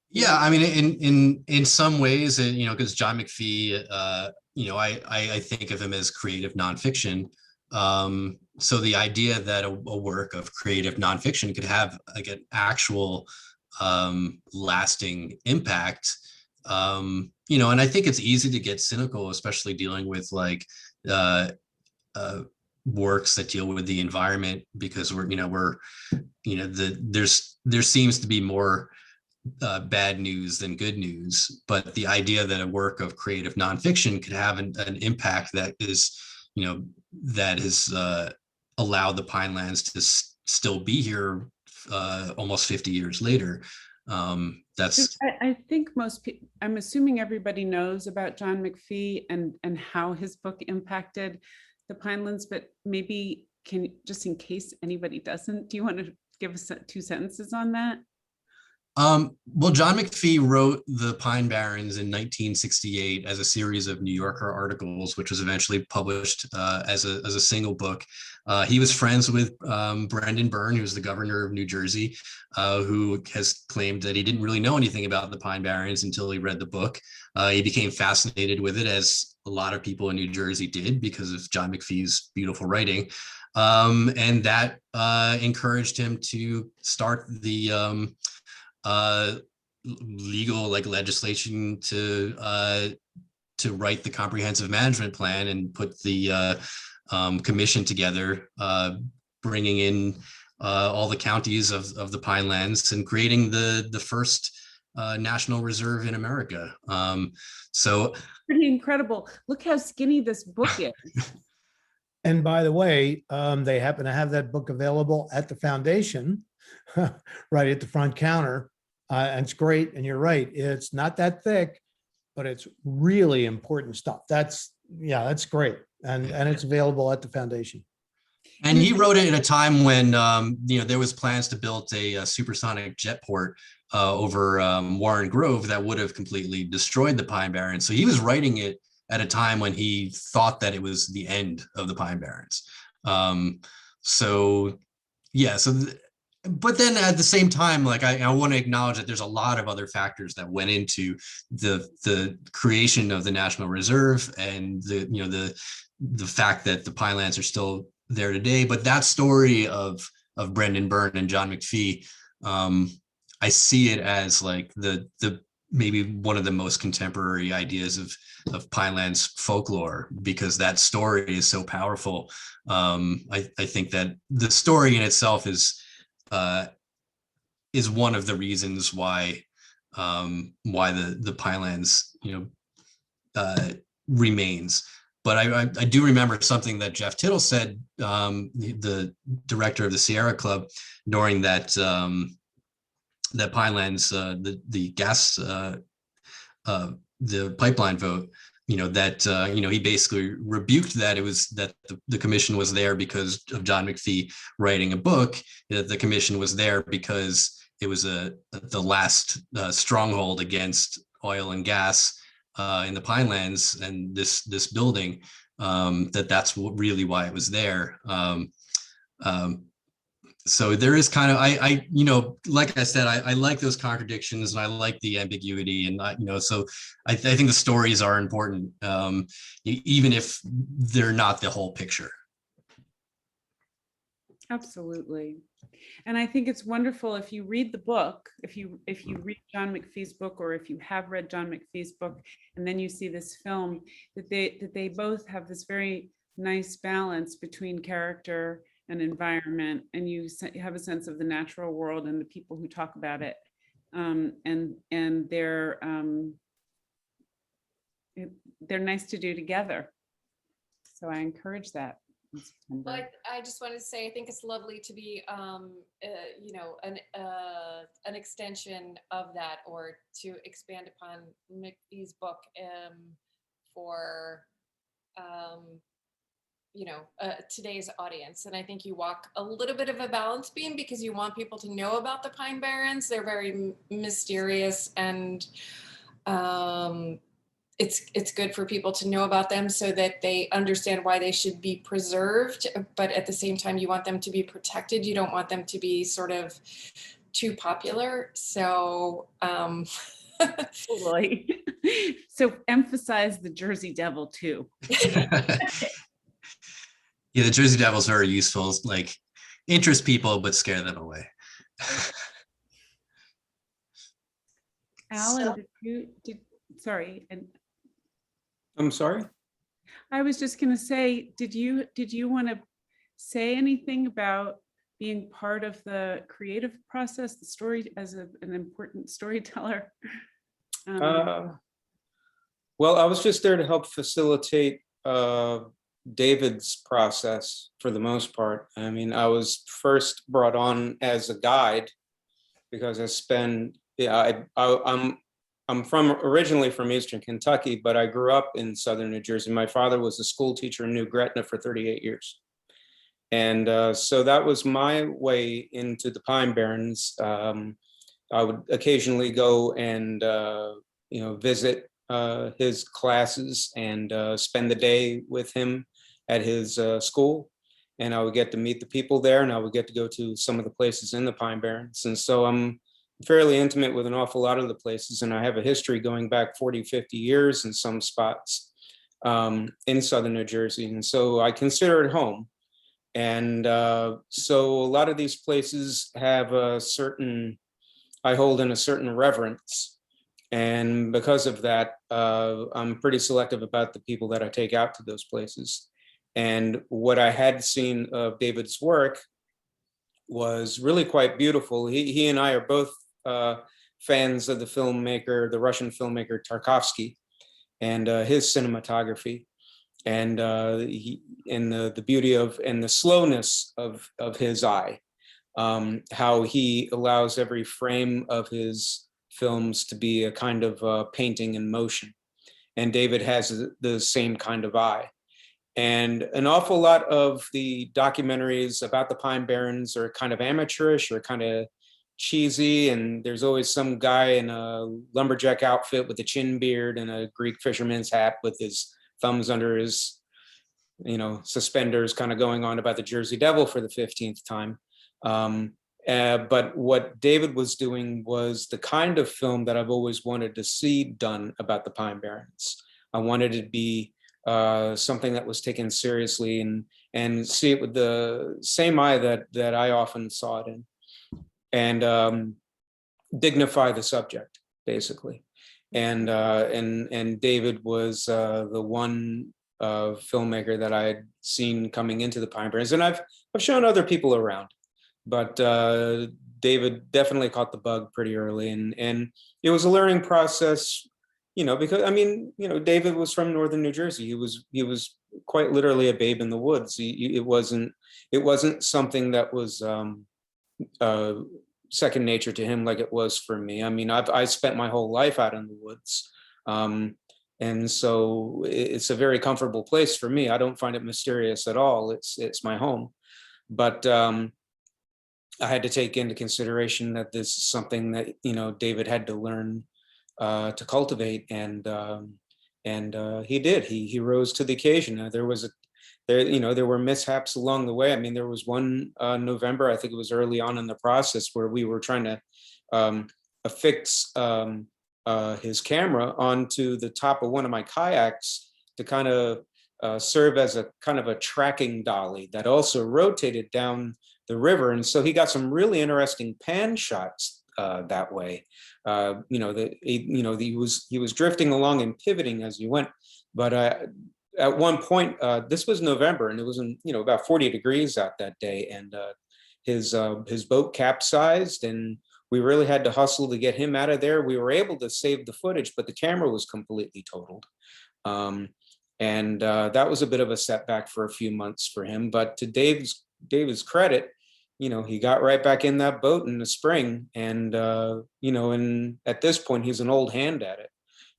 S4: Yeah, I mean, in some ways, because John Mcphee, I think of him as creative nonfiction. So the idea that a work of creative nonfiction could have like an actual lasting impact, and I think it's easy to get cynical, especially dealing with like works that deal with the environment, because there seems to be more bad news than good news, but the idea that a work of creative nonfiction could have an impact that is, that has allowed the Pinelands to still be here almost 50 years later. That's
S2: I think most people, I'm assuming everybody knows about John Mcphee and how his book impacted the Pinelands, but maybe just in case anybody doesn't, do you want to give us 2 sentences on that?
S4: Well, John Mcphee wrote The Pine Barrens in 1968 as a series of New Yorker articles, which was eventually published as a single book. He was friends with Byrne, who's the governor of New Jersey, who has claimed that he didn't really know anything about the Pine Barrens until he read the book. He became fascinated with it, as a lot of people in New Jersey did, because of John Mcphee's beautiful writing. And that encouraged him to start the legal legislation to write the comprehensive management plan and put the commission together, bringing in all the counties of the Pinelands and creating the first national reserve in America. So
S2: pretty incredible. Look how skinny this book is.
S3: And by the way, they happen to have that book available at the foundation, right at the front counter. And it's great. And you're right, it's not that thick, but it's really important stuff. That's great. And it's available at the foundation.
S4: And he wrote it at a time when there was plans to build a supersonic jetport over Warren Grove that would have completely destroyed the Pine Barrens. So he was writing it at a time when he thought that it was the end of the Pine Barrens. But then at the same time, I want to acknowledge that there's a lot of other factors that went into the creation of the National Reserve and the fact that the Pinelands are still there today. But that story of Brendan Byrne and John Mcphee, I see it as the maybe one of the most contemporary ideas of Pinelands folklore, because that story is so powerful. I think that the story in itself is one of the reasons why the Pinelands remains. But I do remember something that Jeff Tittle said, the director of the Sierra Club, during that Pinelands the gas the pipeline vote. He basically rebuked that the commission was there because of John Mcphee writing a book. That the commission was there because it was the last stronghold against oil and gas in the Pinelands, and this building. That's really why it was there. So there is kind of, like I said, I like those contradictions and I like the ambiguity, and so I think the stories are important, even if they're not the whole picture.
S2: Absolutely. And I think it's wonderful if you read the book, if you read John Mcphee's book, or if you have read John Mcphee's book, and then you see this film, that they both have this very nice balance between character and environment, and you have a sense of the natural world and the people who talk about it, and they're nice to do together. So I encourage that.
S18: But I just wanted to say, I think it's lovely to be, an extension of that, or to expand upon Mcphee's book for today's audience. And I think you walk a little bit of a balance beam, because you want people to know about the Pine Barrens. They're very mysterious, and it's good for people to know about them so that they understand why they should be preserved. But at the same time, you want them to be protected. You don't want them to be sort of too popular. So
S2: totally. So emphasize the Jersey Devil too.
S4: Yeah, the Jersey Devil is very useful. Interest people, but scare them away.
S2: Alan, sorry.
S9: I'm sorry?
S2: I was just going to say, did you want to say anything about being part of the creative process, the story as an important storyteller?
S9: Well, I was just there to help facilitate David's process for the most part. I mean, I was first brought on as a guide because I'm originally from Eastern Kentucky, but I grew up in Southern New Jersey. My father was a school teacher in New Gretna for 38 years. And so that was my way into the Pine Barrens. I would occasionally go and, visit his classes and spend the day with him at his school. And I would get to meet the people there, and I would get to go to some of the places in the Pine Barrens. And so I'm fairly intimate with an awful lot of the places, and I have a history going back 40, 50 years in some spots in Southern New Jersey. And so I consider it home. And so a lot of these places have I hold in a certain reverence. And because of that, I'm pretty selective about the people that I take out to those places. And what I had seen of David's work was really quite beautiful. He and I are both fans of the Russian filmmaker Tarkovsky and his cinematography. And the beauty of and the slowness of his eye, how he allows every frame of his films to be a kind of painting in motion. And David has the same kind of eye. And an awful lot of the documentaries about the Pine Barrens are kind of amateurish or kind of cheesy. And there's always some guy in a lumberjack outfit with a chin beard and a Greek fisherman's hat with his thumbs under his, suspenders, kind of going on about the Jersey Devil for the 15th time. But what David was doing was the kind of film that I've always wanted to see done about the Pine Barrens. I wanted it to be something that was taken seriously and see it with the same eye that I often saw it in, and dignify the subject, basically. And David was the one filmmaker that I had seen coming into the Pine Barrens, and I've shown other people around, but David definitely caught the bug pretty early, and it was a learning process. Because David was from Northern New Jersey. He was quite literally a babe in the woods. It wasn't something that was second nature to him like it was for me. I mean, I spent my whole life out in the woods, and so it's a very comfortable place for me. I don't find it mysterious at all. It's my home, but I had to take into consideration that this is something that David had to learn to cultivate, and he did. He rose to the occasion. There were mishaps along the way. I mean, there was one November, I think it was early on in the process, where we were trying to affix his camera onto the top of one of my kayaks to kind of serve as a kind of a tracking dolly that also rotated down the river. And so he got some really interesting pan shots that way. He was drifting along and pivoting as he went. But at one point, this was November, and it was about 40 degrees out that day, and his boat capsized, and we really had to hustle to get him out of there. We were able to save the footage, but the camera was completely totaled. And that was a bit of a setback for a few months for him. But to David's credit, he got right back in that boat in the spring, and and at this point he's an old hand at it,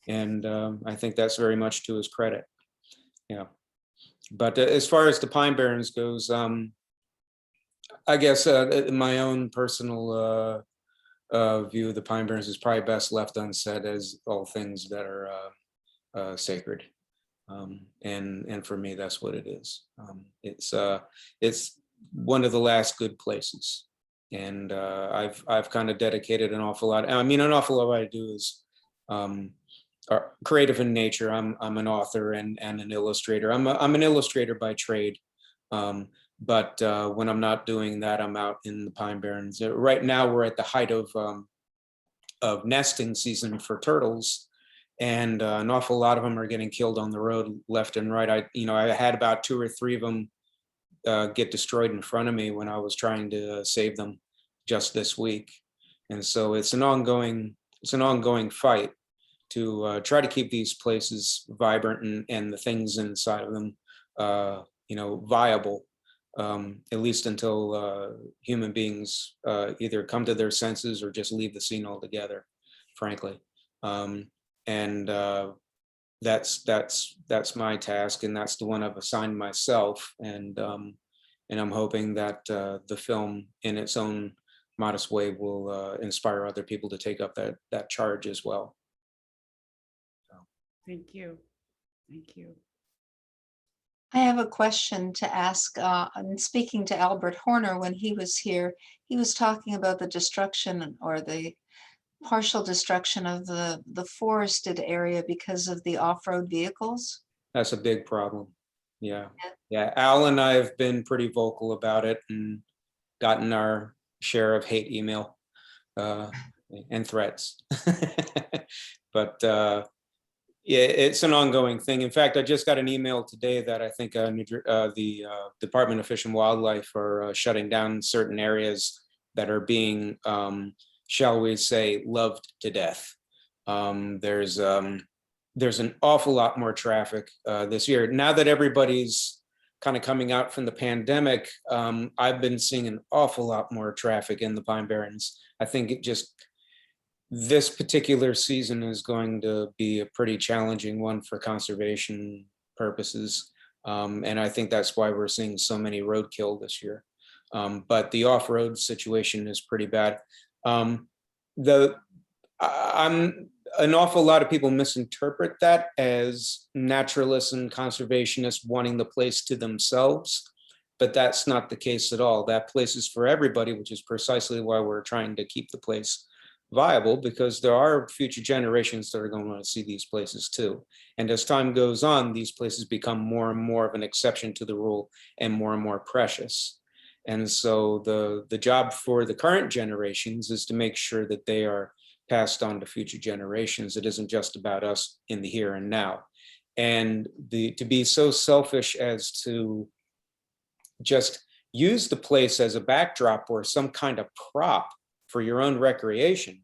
S9: and I think that's very much to his credit. Yeah, but as far as the Pine Barrens goes, I guess my own personal view of the Pine Barrens is probably best left unsaid, as all things that are sacred, and for me that's what it is. It's one of the last good places, and I've kind of dedicated an awful lot. I mean, an awful lot of what I do is creative in nature. I'm an author and an illustrator. I'm an illustrator by trade, but when I'm not doing that, I'm out in the Pine Barrens. Right now, we're at the height of nesting season for turtles, and an awful lot of them are getting killed on the road left and right. I had about 2 or 3 of them get destroyed in front of me when I was trying to save them just this week. And so it's an ongoing fight to try to keep these places vibrant and the things inside of them, viable, at least until human beings either come to their senses or just leave the scene altogether, frankly. That's my task, and that's the one I've assigned myself. And I'm hoping that the film, in its own modest way, will inspire other people to take up that charge as well.
S2: Thank you. Thank you.
S1: I have a question to ask. I'm speaking to Albert Horner. When he was here, he was talking about the destruction or the partial destruction of the forested area because of the off-road vehicles.
S9: That's a big problem. Yeah. Al and I have been pretty vocal about it and gotten our share of hate email and threats. But yeah, it's an ongoing thing. In fact, I just got an email today that I think the Department of Fish and Wildlife are shutting down certain areas that are being, shall we say, loved to death. There's an awful lot more traffic this year. Now that everybody's kind of coming out from the pandemic, I've been seeing an awful lot more traffic in the Pine Barrens. I think this particular season is going to be a pretty challenging one for conservation purposes. And I think that's why we're seeing so many roadkill this year. But the off-road situation is pretty bad. An awful lot of people misinterpret that as naturalists and conservationists wanting the place to themselves, but that's not the case at all. That place is for everybody, which is precisely why we're trying to keep the place viable, because there are future generations that are going to want to see these places too. And as time goes on, these places become more and more of an exception to the rule and more precious. And so the job for the current generations is to make sure that they are passed on to future generations. It isn't just about us in the here and now. And to be so selfish as to just use the place as a backdrop or some kind of prop for your own recreation,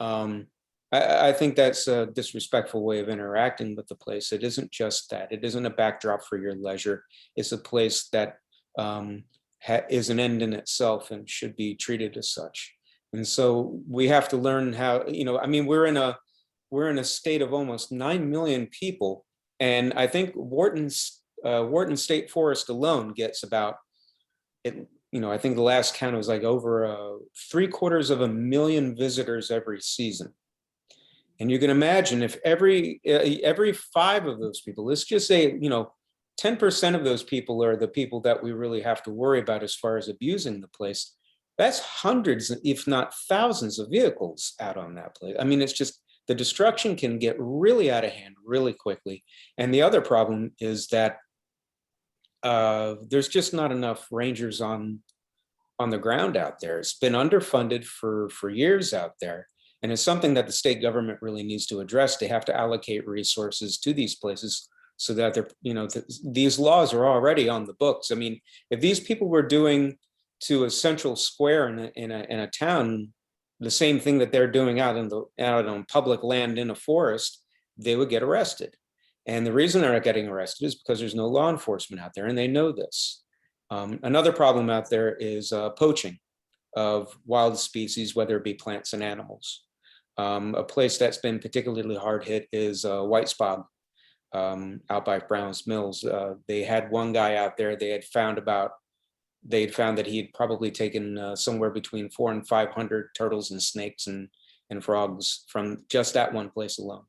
S9: I think that's a disrespectful way of interacting with the place. It isn't just that. It isn't a backdrop for your leisure. It's a place that is an end in itself and should be treated as such. And so we have to learn how, we're in a state of almost 9 million people. And I think Wharton State Forest alone gets about, I think the last count was like over 750,000 visitors every season. And you can imagine if every 5 of those people, let's just say, 10% of those people are the people that we really have to worry about as far as abusing the place. That's hundreds, if not thousands of vehicles out on that place. I mean, it's just, the destruction can get really out of hand really quickly. And the other problem is that there's just not enough rangers on the ground out there. It's been underfunded for years out there. And it's something that the state government really needs to address. They have to allocate resources to these places so that they're, these laws are already on the books. I mean, if these people were doing to a central square in a town the same thing that they're doing out on public land in a forest, they would get arrested. And the reason they're not getting arrested is because there's no law enforcement out there, and they know this. Another problem out there is poaching of wild species, whether it be plants and animals. A place that's been particularly hard hit is White Spog out by Brown's Mills. They had one guy out there, they'd found that he had probably taken somewhere between 400 and 500 turtles and snakes and frogs from just that one place alone.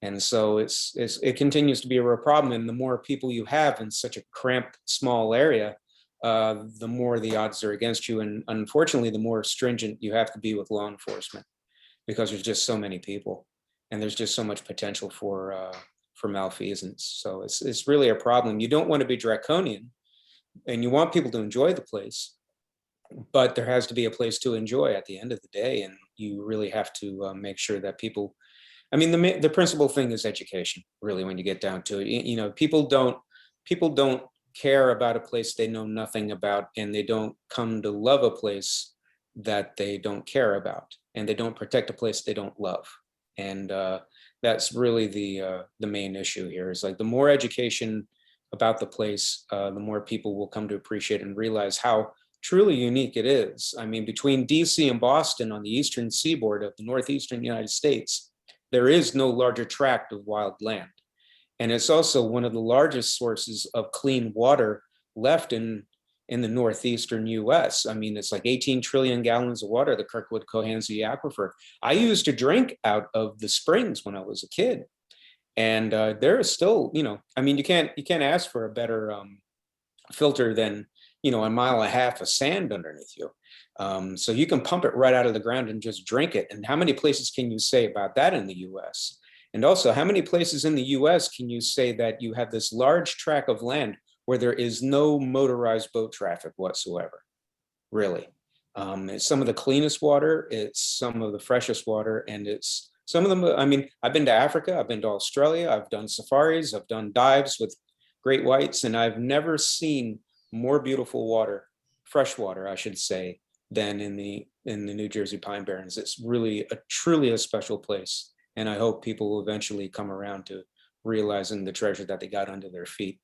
S9: And so it continues to be a real problem. And the more people you have in such a cramped, small area, the more the odds are against you. And unfortunately, the more stringent you have to be with law enforcement, because there's just so many people and there's just so much potential for malfeasance. So it's really a problem. You don't want to be draconian, and you want people to enjoy the place, but there has to be a place to enjoy at the end of the day. And you really have to make sure that people I mean, the principal thing is education, really, when you get down to it. You know, people don't care about a place they know nothing about, and they don't come to love a place that they don't care about, and they don't protect a place they don't love. And that's really the main issue here, is like the more education about the place, the more people will come to appreciate and realize how truly unique it is. I mean, between DC and Boston on the eastern seaboard of the northeastern United States, there is no larger tract of wild land. And it's also one of the largest sources of clean water left in the northeastern US. I mean, it's like 18 trillion gallons of water, the Kirkwood Cohansey Aquifer. I used to drink out of the springs when I was a kid. And there is still, you know, I mean, you can't ask for a better filter than, you know, a mile and a half of sand underneath you. So you can pump it right out of the ground and just drink it. And how many places can you say about that in the US? And also, how many places in the US can you say that you have this large tract of land where there is no motorized boat traffic whatsoever, really? It's some of the cleanest water, it's some of the freshest water, and it's some of them. I mean, I've been to Africa, I've been to Australia, I've done safaris, I've done dives with great whites, and I've never seen more beautiful water, fresh water, I should say, than in the New Jersey Pine Barrens. It's really truly a special place. And I hope people will eventually come around to realizing the treasure that they got under their feet.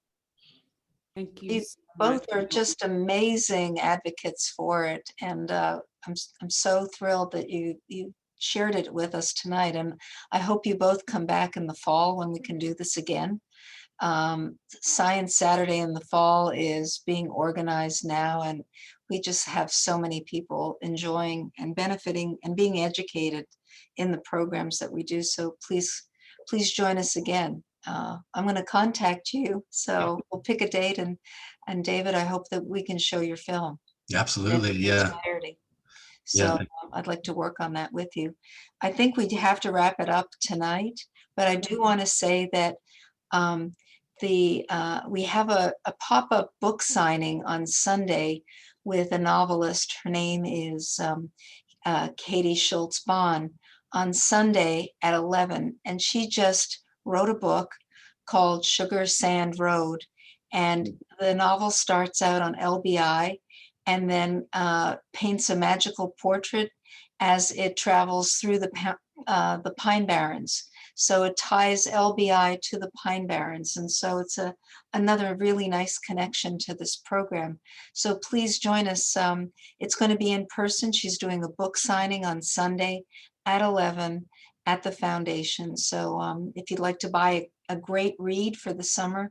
S2: Thank you.
S1: You both are just amazing advocates for it, and I'm so thrilled that you shared it with us tonight. And I hope you both come back in the fall when we can do this again. Science Saturday in the fall is being organized now, and we just have so many people enjoying and benefiting and being educated in the programs that we do. So please join us again. I'm going to contact you, so we'll pick a date, and David, I hope that we can show your film.
S4: Absolutely, yeah.
S1: So I'd like to work on that with you. I think we have to wrap it up tonight, but I do want to say that we have a pop-up book signing on Sunday with a novelist. Her name is Katie Schultz-Bahn, on Sunday at 11. And she just wrote a book called Sugar Sand Road. And the novel starts out on LBI and then paints a magical portrait as it travels through the Pine Barrens. So it ties LBI to the Pine Barrens. And so it's another really nice connection to this program. So please join us. It's going to be in person. She's doing a book signing on Sunday at 11 at the foundation. So if you'd like to buy a great read for the summer,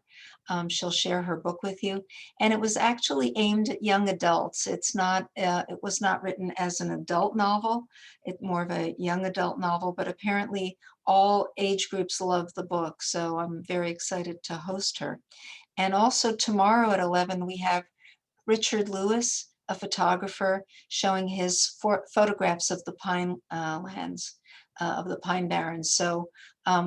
S1: she'll share her book with you. And it was actually aimed at young adults. It was not written as an adult novel. It's more of a young adult novel, but apparently all age groups love the book. So I'm very excited to host her. And also tomorrow at 11, we have Richard Lewis, a photographer, showing his photographs of the Pinelands, of the Pine Barrens. So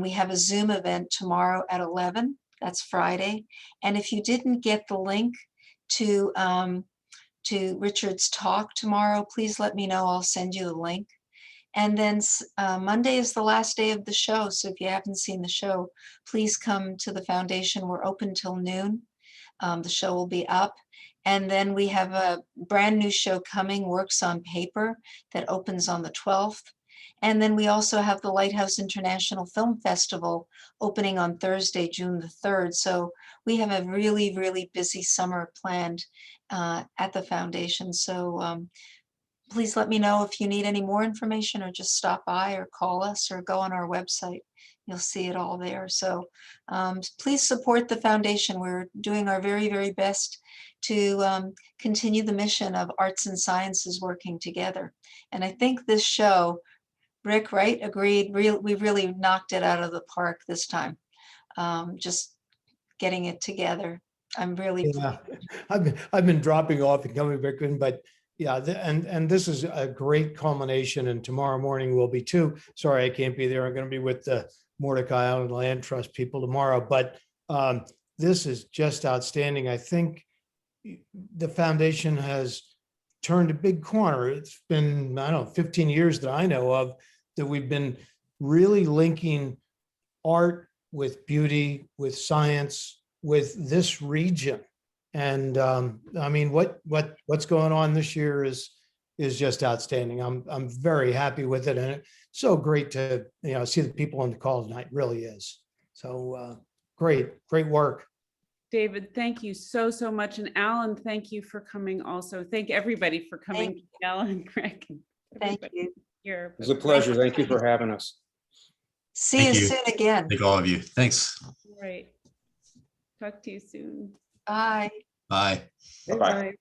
S1: we have a Zoom event tomorrow at 11. That's Friday. And if you didn't get the link to Richard's talk tomorrow, please let me know. I'll send you the link. And then Monday is the last day of the show. So if you haven't seen the show, please come to the foundation. We're open till noon. The show will be up. And then we have a brand new show coming, Works on Paper, that opens on the 12th. And then we also have the Lighthouse International Film Festival opening on Thursday, June the 3rd. So we have a really, really busy summer planned at the foundation. So please let me know if you need any more information, or just stop by or call us or go on our website. You'll see it all there. So please support the foundation. We're doing our very, very best to continue the mission of arts and sciences working together. And I think this show, Rick, right, agreed, we really knocked it out of the park this time. Just getting it together. I'm really
S3: pleased. I've been dropping off and coming back in, but yeah, and this is a great culmination, and tomorrow morning will be too. Sorry, I can't be there. I'm going to be with the Mordecai Island Land Trust people tomorrow, but this is just outstanding. I think the foundation has turned a big corner. It's been, I don't know, 15 years that I know of that we've been really linking art with beauty, with science, with this region. And I mean, what's going on this year is just outstanding. I'm very happy with it, and it's so great to see the people on the call tonight. Really is. So great work.
S2: David, thank you so much. And Alan, thank you for coming also. Thank everybody for coming. Alan, Greg.
S1: Thank you.
S2: Here.
S9: It was a pleasure. Thank you for having us.
S1: See you soon again.
S4: Thank all of you. Thanks.
S2: All right. Talk to you soon.
S1: Bye.
S4: Bye.
S9: Bye-bye.